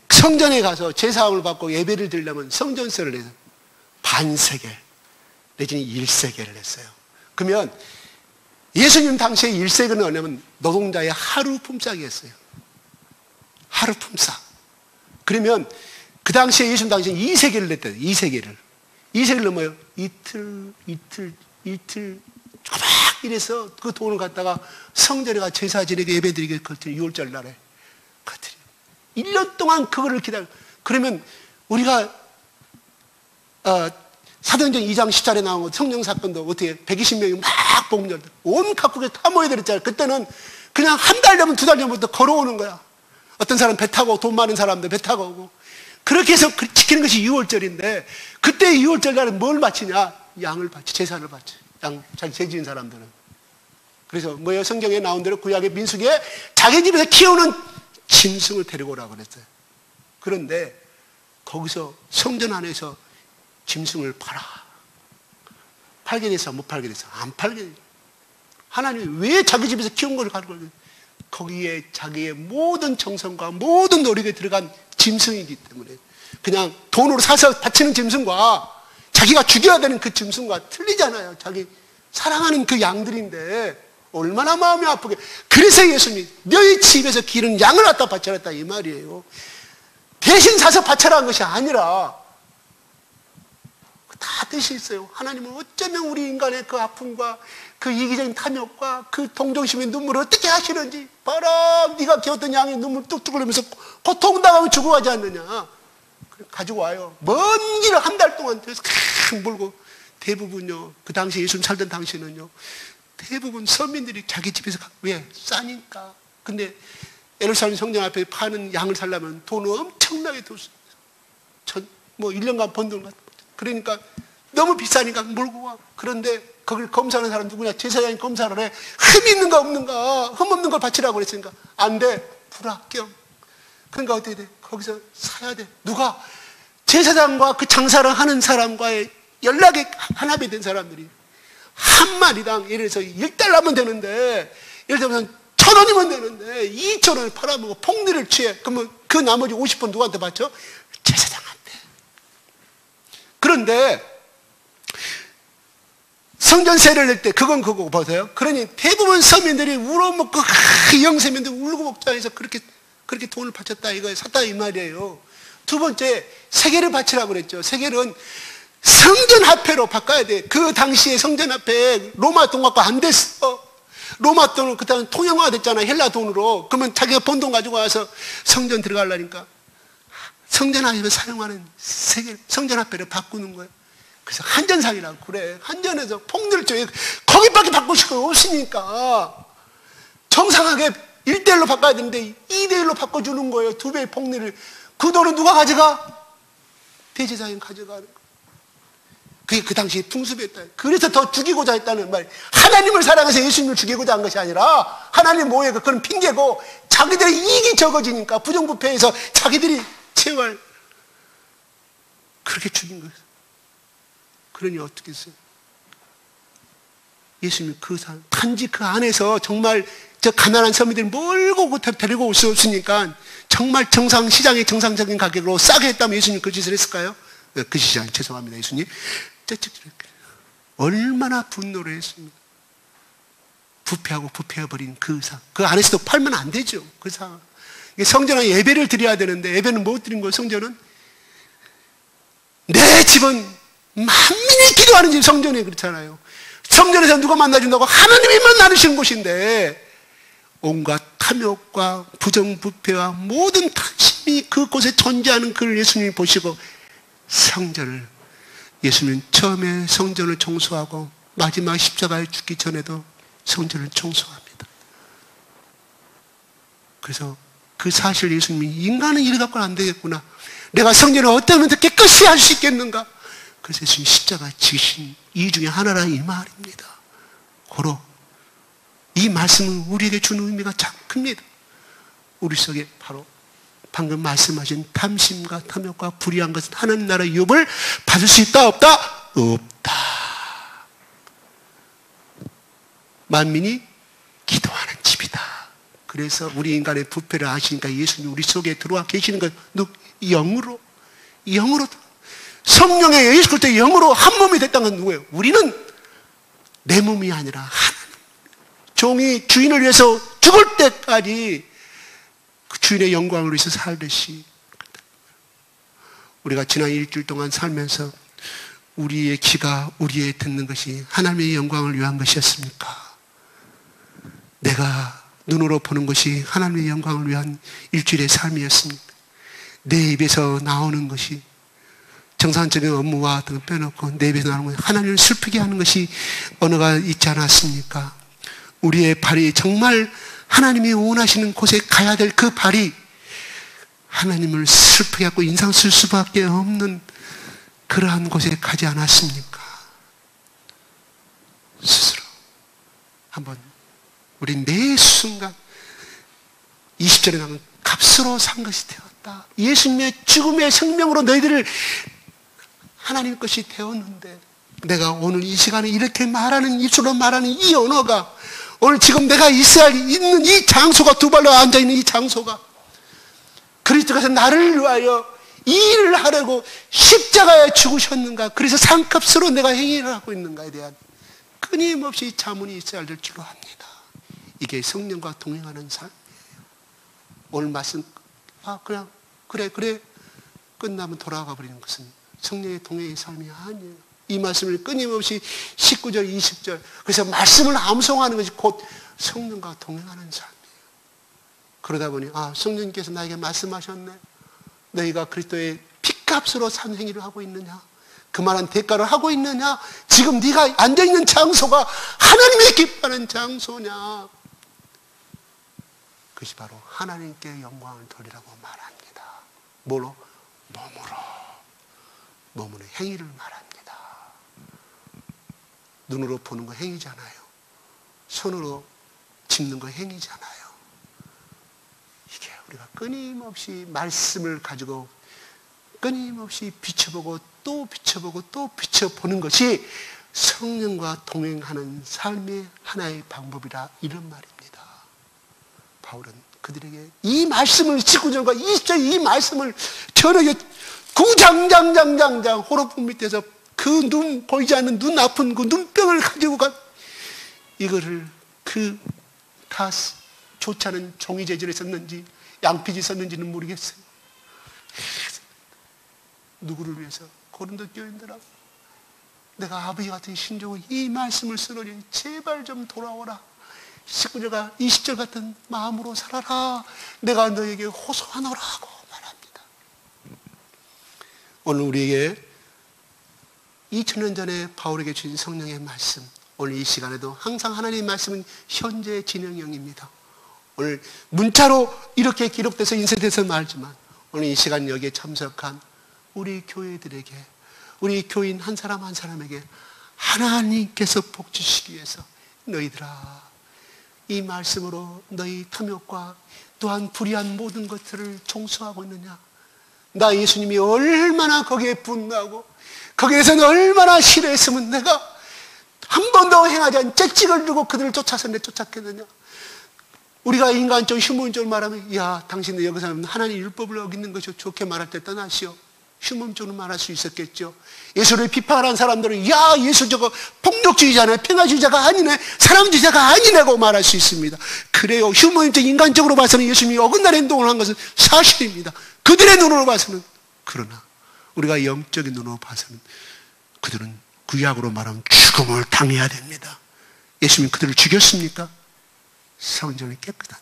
성전에 가서 제사함을 받고 예배를 드리려면 성전세를 내서 반세겔 내지는 1세겔을 냈어요. 그러면 예수님 당시에 1세겔은 뭐냐면 노동자의 하루 품삯이었어요. 하루 품삯. 그러면 그 당시에 예수님 당시에 2세겔을 냈대요. 2세겔은 뭐예요? 이틀 조금 이래서 그 돈을 갖다가 성전에 가 제사 지내게 예배 드리게 그때 6월절 날에 1년 동안 그거를 기다려. 그러면 우리가 사도행전 2장 10절에 나온 성령 사건도 어떻게 120명이 막 복음을 온 각국에 다 모여들었잖아요. 그때는 그냥 한 달 되면 2달 전부터 걸어오는 거야. 어떤 사람 배 타고 돈 많은 사람들 배 타고 오고 그렇게 해서 지키는 것이 6월절인데 그때 6월절 날은 뭘 바치냐? 양을 바치, 제사를 바치. 양 잘 재지은 사람들은. 그래서 뭐예요? 성경에 나온 대로 구약의 민수기에 자기 집에서 키우는 짐승을 데리고 오라고 그랬어요. 그런데 거기서 성전 안에서 짐승을 팔게 됐어? 못 팔게 됐어? 안 팔게 됐어. 하나님이 왜 자기 집에서 키운 걸 가지고 거기에 자기의 모든 정성과 모든 노력이 들어간 짐승이기 때문에 그냥 돈으로 사서 바치는 짐승과 자기가 죽여야 되는 그 짐승과 틀리잖아요. 자기 사랑하는 그 양들인데 얼마나 마음이 아프게. 그래서 예수님이 너희 집에서 기른 양을 갖다 바쳐라 이 말이에요. 대신 사서 바쳐라는 것이 아니라 다 뜻이 있어요. 하나님은 어쩌면 우리 인간의 그 아픔과 그 이기적인 탐욕과 그 동정심의 눈물을 어떻게 하시는지 봐라. 네가 키웠던 양이 눈물 뚝뚝 흘리면서 고통당하면 죽어가지 않느냐. 가지고 와요. 먼 길을 한 달 동안 몰고 대부분요. 그 당시 예수님 살던 당시는요. 대부분 서민들이 자기 집에서 왜? 싸니까. 근데 예루살렘 성전 앞에 파는 양을 살려면 돈을 엄청나게 뭐 1년간 번 돈 같은 거. 그러니까 너무 비싸니까 몰고 와. 그런데 거길 검사하는 사람 누구냐? 제사장이 검사를 해. 흠 있는가 없는가? 흠 없는 걸 바치라고 그랬으니까 안 돼. 불합격. 그러니까 어떻게 돼? 거기서 사야 돼. 누가? 제사장과 그 장사를 하는 사람과의 연락이 하나가 된 사람들이 한 마리당 예를 들어서 1달러면 되는데 예를 들면 1,000원이면 되는데 2,000원을 팔아먹고 폭리를 취해. 그러면 그 나머지 50원 누구한테 바쳐? 제사장한테. 그런데 성전세를 낼 때 그건 그거고 보세요. 그러니 대부분 서민들이 울어먹고 영세민들 울고 먹자 해서 그렇게 돈을 바쳤다 이거예요. 샀다 이 말이에요. 두 번째 세겔을 바치라고 그랬죠. 세겔은 성전화폐로 바꿔야 돼. 그 당시에 성전화폐 로마 돈 갖고 안 됐어. 로마 돈은 그때는 통용화 됐잖아. 헬라 돈으로. 그러면 자기가 번 돈 가지고 와서 성전 들어가려니까 성전화폐를 사용하는 세겔 성전화폐를 바꾸는 거예요. 그래서 한전상이라고 그래. 한전에서 폭리를 줘. 거기밖에 바꿀 수가 없으니까 정상하게 1대1로 바꿔야 되는데 2대1로 바꿔주는 거예요. 2배의 폭리를. 그 돈은 누가 가져가? 대제사장이 가져가는 거예요. 그게 그 당시 풍습이었다. 그래서 더 죽이고자 했다는 말. 하나님을 사랑해서 예수님을 죽이고자 한 것이 아니라 하나님 뭐예요? 그건 핑계고 자기들의 이익이 적어지니까 부정부패해서 자기들이 채워할 그렇게 죽인 거예요. 그러니 어떻게 했어요? 예수님이 단지 그 안에서 정말 저 가난한 서민들 몰고 데리고 올 수 없으니까 정말 시장의 정상적인 가격으로 싸게 했다면 예수님 그 짓을 했을까요? 그 시장 죄송합니다 예수님. 얼마나 분노를 했습니다. 부패하고 부패해버린 그 안에서도 팔면 안 되죠. 그 상황. 성전은 예배를 드려야 되는데 예배는 못 드린 거예요. 성전은 내 집은 만민이 기도하는 집 성전이 그렇잖아요. 성전에서 누가 만나준다고? 하나님이만 나누시는 곳인데 온갖 탐욕과 부정부패와 모든 탐심이 그곳에 존재하는 그를 예수님이 보시고 성전을, 예수님은 처음에 성전을 청소하고 마지막 십자가에 죽기 전에도 성전을 청소합니다. 그래서 그 사실 예수님이 인간은 이래 갖고는 안 되겠구나. 내가 성전을 어떻게 하면 더 깨끗이 할 수 있겠는가? 그래서 예수님 십자가 지신 이 중에 하나라 이 말입니다. 고로 이 말씀은 우리에게 주는 의미가 참 큽니다. 우리 속에 바로 방금 말씀하신 탐심과 탐욕과 불의한 것은 하나님 나라 유업을 받을 수 있다 없다? 없다. 만민이 기도하는 집이다. 그래서 우리 인간의 부패를 아시니까 예수님 우리 속에 들어와 계시는 것 영으로 성령의 예수 그리스도의 영으로 한 몸이 됐다는 건 누구예요? 우리는 내 몸이 아니라 하나님. 종이 주인을 위해서 죽을 때까지 그 주인의 영광을 위해서 살듯이 우리가 지난 일주일 동안 살면서 우리의 귀가 우리의 듣는 것이 하나님의 영광을 위한 것이었습니까? 내가 눈으로 보는 것이 하나님의 영광을 위한 일주일의 삶이었습니까? 내 입에서 나오는 것이 정상적인 업무와 등을 빼놓고 내 입에서 나오는 것이 하나님을 슬프게 하는 것이 언어가 있지 않았습니까? 우리의 발이 정말 하나님이 원하시는 곳에 가야 될 그 발이 하나님을 슬프게 하고 인상 쓸 수밖에 없는 그러한 곳에 가지 않았습니까? 스스로 한번 우리 매 순간 20절에 나오는 값으로 산 것이 되었다. 예수님의 죽음의 생명으로 너희들을 하나님 것이 되었는데 내가 오늘 이 시간에 이렇게 말하는 입술로 말하는 이 언어가 오늘 지금 내가 있는 이 장소가 두 발로 앉아있는 이 장소가 그리스도께서 나를 위하여 이 일을 하려고 십자가에 죽으셨는가? 그래서 상값으로 내가 행위를 하고 있는가에 대한 끊임없이 자문이 있어야 될 줄로 합니다. 이게 성령과 동행하는 삶이에요. 오늘 말씀 그냥 그래 끝나면 돌아가 버리는 것은 성령의 동행의 삶이 아니에요. 이 말씀을 끊임없이 19절 20절 그래서 말씀을 암송하는 것이 곧 성령과 동행하는 삶이에요. 그러다 보니 성령님께서 나에게 말씀하셨네. 너희가 그리스도의 피값으로 산 행위를 하고 있느냐? 그만한 대가를 하고 있느냐? 지금 네가 앉아있는 장소가 하나님의 기뻐하는 장소냐? 그것이 바로 하나님께 영광을 돌리라고 말합니다. 뭐로? 몸으로 행위를 말합니다. 눈으로 보는 거 행위잖아요. 손으로 짚는 거 행위잖아요. 이게 우리가 끊임없이 말씀을 가지고 끊임없이 비춰보고 또 비춰보고 또 비춰보는 것이 성령과 동행하는 삶의 하나의 방법이라 이런 말입니다. 바울은 그들에게 이 말씀을 19절과 20절 이 말씀을 저녁에 구장장장장장 호로품 밑에서 그 눈 보이지 않는 눈 아픈 그 눈병을 가지고 간 이거를 다 좋지 않은 종이 재질에 썼는지 양피지 썼는지는 모르겠어요. 누구를 위해서? 고린도 교인들아, 내가 아버지 같은 신종을 이 말씀을 쓰노니 제발 좀 돌아오라. 19절과 20절 같은 마음으로 살아라. 내가 너에게 호소하노라고 말합니다. 오늘 우리에게 2000년 전에 바울에게 주신 성령의 말씀, 오늘 이 시간에도 항상 하나님의 말씀은 현재 진행형입니다. 오늘 문자로 이렇게 기록돼서 인쇄돼서 말지만 오늘 이 시간 여기에 참석한 우리 교회들에게, 우리 교인 한 사람 한 사람에게 하나님께서 복 주시기 위해서 너희들아, 이 말씀으로 너희 탐욕과 또한 불의한 모든 것들을 청소하고 있느냐? 나 예수님이 얼마나 거기에 분노하고 거기에서는 얼마나 싫어했으면 내가 한 번도 행하지 않은 채찍을 들고 그들을 쫓아서 내쫓았겠느냐? 우리가 인간적 휴먼적으로 말하면 야, 당신들 여기서 하나님 율법을 어기는 것이 좋게 말할 때 떠나시오. 휴먼적으로 말할 수 있었겠죠. 예수를 비판하는 사람들은 야, 예수 저거 폭력주의자네, 평화주의자가 아니네, 사랑주의자가 아니네고 말할 수 있습니다. 그래요. 휴먼적 인간적으로 봐서는 예수님이 어긋난 행동을 한 것은 사실입니다. 그들의 눈으로 봐서는. 그러나 우리가 영적인 눈으로 봐서는 그들은 구약으로 말하면 죽음을 당해야 됩니다. 예수님이 그들을 죽였습니까? 성전이 깨끗한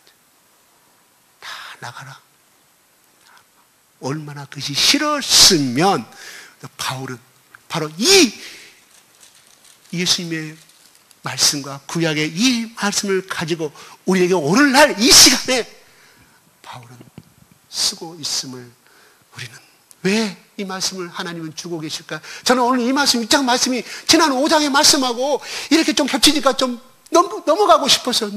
다 나가라. 얼마나 그것이 싫었으면 바울은 바로 이 예수님의 말씀과 구약의 이 말씀을 가지고 우리에게 오늘날 이 시간에 바울은 쓰고 있음을 우리는 왜 이 말씀을 하나님은 주고 계실까? 저는 오늘 이 말씀, 6장 말씀이 지난 5장의 말씀하고 이렇게 좀 겹치니까 좀 넘어가고 싶었어요.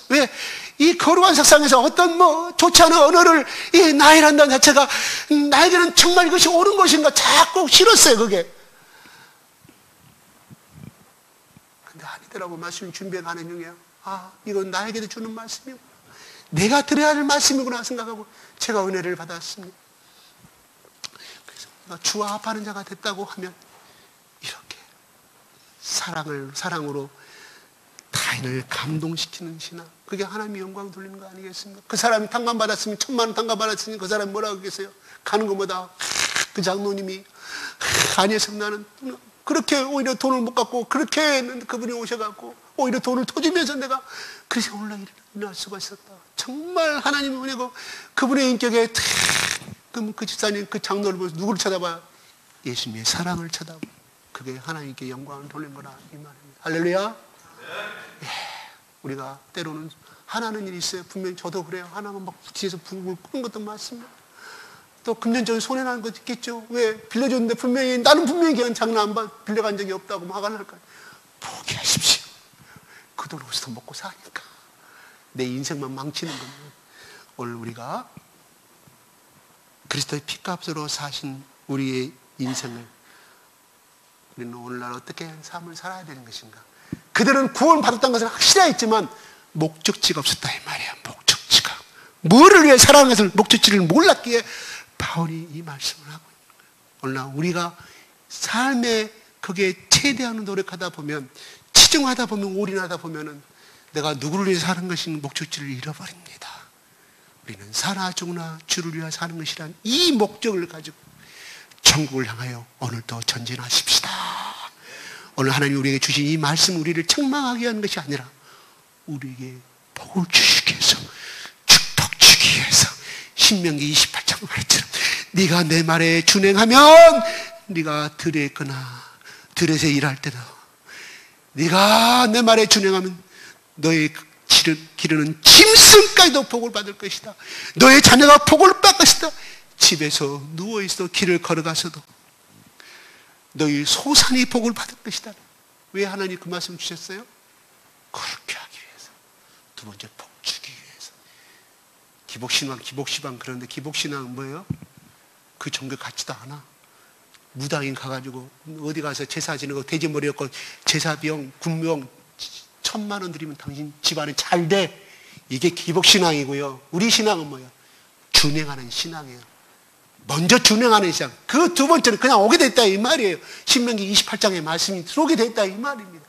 왜? 이 거룩한 세상에서 어떤 좋지 않은 언어를 이 나이란다는 자체가 나에게는 정말 이것이 옳은 것인가 자꾸 싫었어요, 그게. 근데 아니더라고. 말씀을 준비해가는 중이에요. 이건 나에게도 주는 말씀이고 내가 들어야 할 말씀이구나 생각하고 제가 은혜를 받았습니다. 그래서 주와 합하는 자가 됐다고 하면 이렇게 사랑으로 타인을 감동시키는 신앙, 그게 하나님의 영광 돌리는 거 아니겠습니까? 그 사람이 당감 받았으면 1000만 원 당감 받았으니 그 사람이 뭐라고 하겠어요? 가는 것보다 그 장로님이 아니었으면 나는 그렇게 오히려 돈을 못 갖고 그렇게 그분이 오셔갖고 오히려 돈을 터주면서 내가 그래서 오늘날 일어날 수가 있었다. 정말 하나님의 은혜고 그분의 인격에 그 집사님 그 장로를 보면서 누구를 쳐다봐요? 예수님의 사랑을 쳐다봐. 그게 하나님께 영광을 돌린 거라 이 말입니다. 할렐루야. 우리가 때로는 하나는 일이 있어요. 분명히 저도 그래요. 하나만 막 뒤에서 불을 끄는 것도 많습니다. 또 금전적인 손해나는 것도 있겠죠. 왜? 빌려줬는데 나는 분명히 그냥 장난 안 받 빌려간 적이 없다고 화가 날까요? 포기하십시오. 그 돈 어디서 먹고 사니까. 내 인생만 망치는 겁니다. 오늘 우리가 그리스도의 피값으로 사신 우리의 인생을 우리는 오늘날 어떻게 삶을 살아야 되는 것인가? 그들은 구원 받았다는 것은 확실했지만 목적지가 없었다 이 말이야. 목적지가 뭐를 위해 살아가는 것을 목적지를 몰랐기에 바울이 이 말씀을 하고 있는 거예요. 오늘날 우리가 삶에 거기에 최대한 노력하다 보면 치중하다 보면 올인하다 보면은 내가 누구를 위해 사는 것이 목적지를 잃어버립니다. 우리는 사나 죽으나 주를 위해 사는 것이란 이 목적을 가지고 천국을 향하여 오늘도 전진하십시다. 오늘 하나님 우리에게 주신 이 말씀 우리를 책망하게 하는 것이 아니라 우리에게 복을 주시기 위해서 축복 주기 위해서 신명기 28장 말처럼 네가 내 말에 준행하면 네가 들에 있거나 들에서 일할 때도 네가 내 말에 준행하면 너의 기르는 짐승까지도 복을 받을 것이다. 너의 자녀가 복을 받을 것이다. 집에서 누워있어 길을 걸어가서도 너희 소산이 복을 받을 것이다. 왜 하나님 그 말씀 주셨어요? 그렇게 하기 위해서. 두 번째, 복 주기 위해서. 기복신앙 그런데 기복신앙은 뭐예요? 그 종교 같지도 않아. 무당인 가가지고 어디 가서 제사 지내고 돼지머리 엮고 제사 비용, 군비용 1000만 원 드리면 당신 집안이 잘 돼. 이게 기복신앙이고요. 우리 신앙은 뭐예요? 준행하는 신앙이에요. 먼저 준행하는 신앙. 그 두 번째는 그냥 오게 됐다 이 말이에요. 신명기 28장의 말씀이 들어오게 됐다 이 말입니다.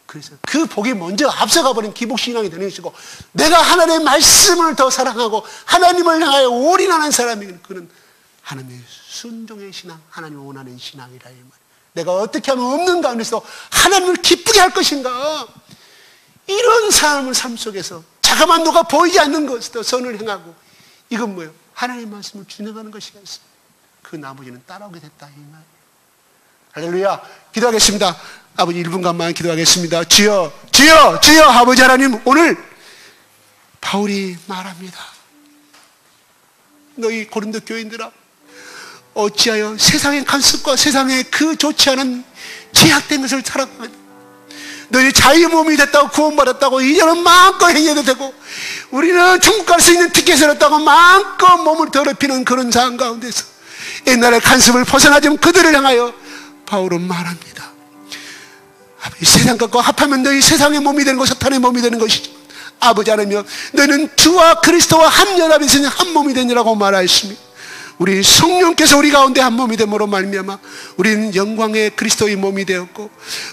그래서 그 복이 먼저 앞서가 버린 기복신앙이 되는 것이고 내가 하나님의 말씀을 더 사랑하고 하나님을 향하여 올인하는 사람이면 그는 하나님의 순종의 신앙, 하나님을 원하는 신앙이라 이 말이에요. 내가 어떻게 하면 없는 가운데서 하나님을 기쁘게 할 것인가? 이런 삶을 삶 속에서 자그마한 누가 보이지 않는 것도 선을 행하고 이건 뭐예요? 하나님의 말씀을 준행하는 것이겠어요. 그 나머지는 따라오게 됐다 이 말이에요. 할렐루야. 기도하겠습니다. 아버지 1분간만 기도하겠습니다. 주여 아버지 하나님 오늘 바울이 말합니다. 너희 고린도 교인들아 어찌하여 세상의 간섭과 세상의 그 좋지 않은 제약된 것을 살아가냐. 너희 자유 몸이 됐다고 구원받았다고 이제는 마음껏 행해도 되고 우리는 천국 갈 수 있는 티켓을 얻다고 마음껏 몸을 더럽히는 그런 상황 가운데서 옛날의 간섭을 벗어나지만 그들을 향하여 바울은 말합니다. 아버지 세상 것과 합하면 너희 세상의 몸이 되는 것 사탄의 몸이 되는 것이지만 아버지 하나님 너희는 주와 그리스도와 한 연합이 있으니 한 몸이 되니라고 말하였습니다. 우리 성령께서 우리 가운데 한 몸이 됨으로 말미암아 우리는 영광의 그리스도의 몸이 되었고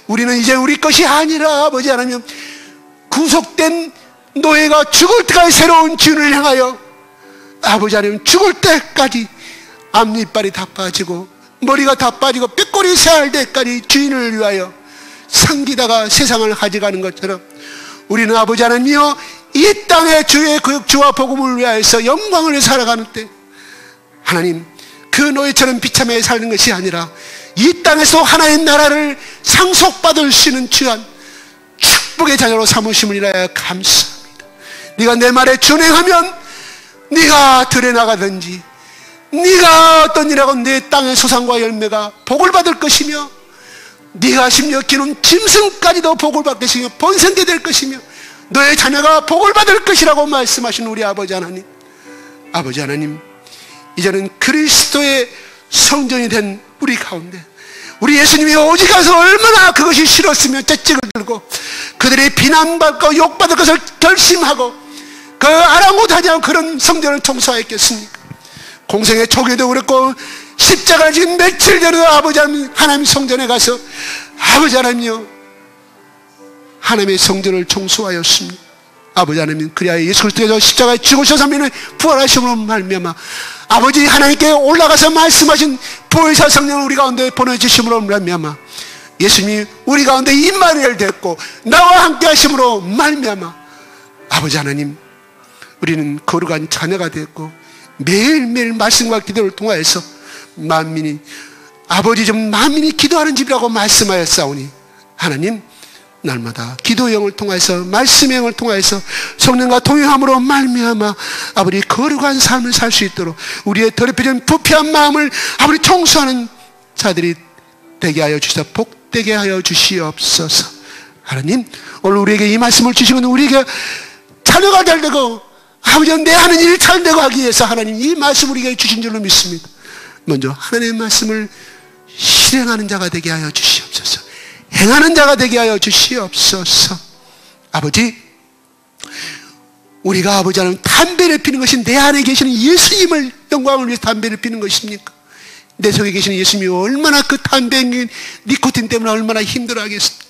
우리는 이제 우리 것이 아니라 아버지 하나님 구속된 노예가 죽을 때까지 새로운 주인을 향하여 아버지 하나님 죽을 때까지 앞니빨이 다 빠지고 머리가 다 빠지고 뼈꼬리 새할 때까지 주인을 위하여 섬기다가 세상을 가져가는 것처럼 우리는 아버지 하나님이여 이 땅의 주의 구주와 복음을 위하여서 영광을 살아가는 때 하나님 그 노예처럼 비참하게 사는 것이 아니라 이 땅에서 하나의 나라를 상속받을 수 있는 귀한 축복의 자녀로 삼으심을 인하여 감사합니다. 네가 내 말에 준행하면 네가 들에 나가든지 네가 어떤 일하고 내 땅의 소산과 열매가 복을 받을 것이며 네가 심지어 기는 짐승까지도 복을 받을 것이며 번성게 될 것이며 너의 자녀가 복을 받을 것이라고 말씀하신 우리 아버지 하나님, 아버지 하나님, 이제는 그리스도의 성전이 된 우리 가운데 우리 예수님이 오직 가서 얼마나 그것이 싫었으며 채찍을 들고 그들이 비난받고 욕받을 것을 결심하고 그 아랑곳하지 않은 그런 성전을 청소하였겠습니까? 공생의 초기도 그랬고 십자가를 지금 며칠 전에도 아버지 하나님 성전에 가서 아버지 하나님이요 하나님의 성전을 청소하였습니다. 아버지 하나님, 그리하여 예수 그리스도께서 십자가에 죽으셔서 부활하심으로 말미암아 아버지 하나님께 올라가서 말씀하신 보혜사 성령을 우리 가운데 보내주심으로 말미암아 예수님이 우리 가운데 임마누엘 됐고 나와 함께 하심으로 말미암아 아버지 하나님, 우리는 거룩한 자녀가 됐고 매일매일 말씀과 기도를 통하여서 만민이 아버지 좀 만민이 기도하는 집이라고 말씀하였사오니 하나님, 날마다 기도의 영을 통해서 말씀의 영을 통해서 성령과 동행함으로 말미암아 아버지 거룩한 삶을 살 수 있도록 우리의 더럽혀진 부패한 마음을 아버지 청소하는 자들이 되게 하여 주시옵소서. 복되게 하여 주시옵소서. 하나님, 오늘 우리에게 이 말씀을 주시는 우리에게 자녀가 잘 되고 아버지 내 하는 일을 잘 되고 하기 위해서 하나님 이 말씀을 우리에게 주신 줄로 믿습니다. 먼저 하나님의 말씀을 실행하는 자가 되게 하여 주시옵소서. 행하는 자가 되게 하여 주시옵소서. 아버지, 우리가 아버지 하나님 담배를 피는 것이 내 안에 계시는 예수님을 영광을 위해서 담배를 피는 것입니까? 내 속에 계시는 예수님이 얼마나 그 담배 니코틴 때문에 얼마나 힘들어하겠습니까?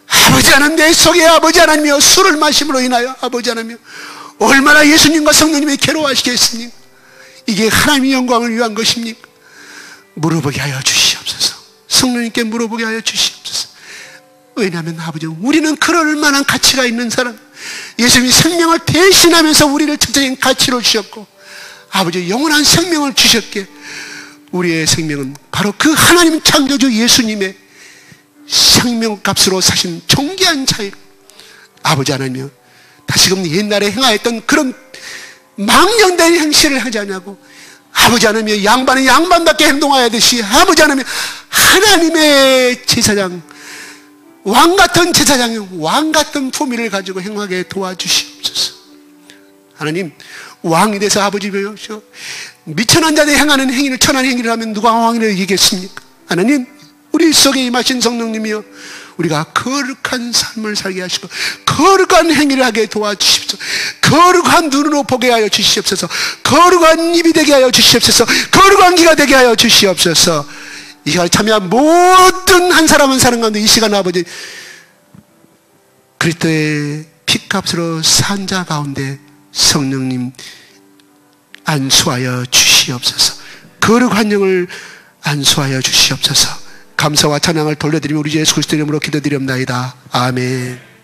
아버지 하나님, 내 속에 아버지 하나님이여 술을 마심으로 인하여 아버지 하나님이여 얼마나 예수님과 성령님이 괴로워하시겠습니까? 이게 하나님의 영광을 위한 것입니까? 물어보게 하여 주시옵소서. 성령님께 물어보게 하여 주시옵소서. 왜냐하면 아버지, 우리는 그럴 만한 가치가 있는 사람, 예수님이 생명을 대신하면서 우리를 전적인 가치로 주셨고 아버지 영원한 생명을 주셨기에 우리의 생명은 바로 그 하나님 창조주 예수님의 생명값으로 사신 존귀한 자유. 아버지 하나님이여, 다시금 옛날에 행하였던 그런 망령된 행실을 하지 않냐고 아버지 하나님이여, 양반은 양반답게 행동하야듯이 아버지 하나님, 하나님의 제사장, 왕같은 제사장이 왕같은 품위를 가지고 행하게 도와주시옵소서. 하나님, 왕이 돼서 아버지 배우시오 미천한 자들이 행하는 행위를 천한 행위를 하면 누가 왕이라고 얘기했습니까? 하나님, 우리 속에 임하신 성령님이여 우리가 거룩한 삶을 살게 하시고 거룩한 행위를 하게 도와주십시오. 거룩한 눈으로 보게 하여 주시옵소서. 거룩한 입이 되게 하여 주시옵소서. 거룩한 귀가 되게 하여 주시옵소서. 이 시간에 참여한 모든 한 사람 한 사람 가운데 이 시간 아버지 그리스도의 피값으로 산 자 가운데 성령님 안수하여 주시옵소서. 거룩한 영을 안수하여 주시옵소서. 감사와 찬양을 돌려드리며 우리 주 예수 그리스도 이름으로 기도드리옵나이다. 아멘.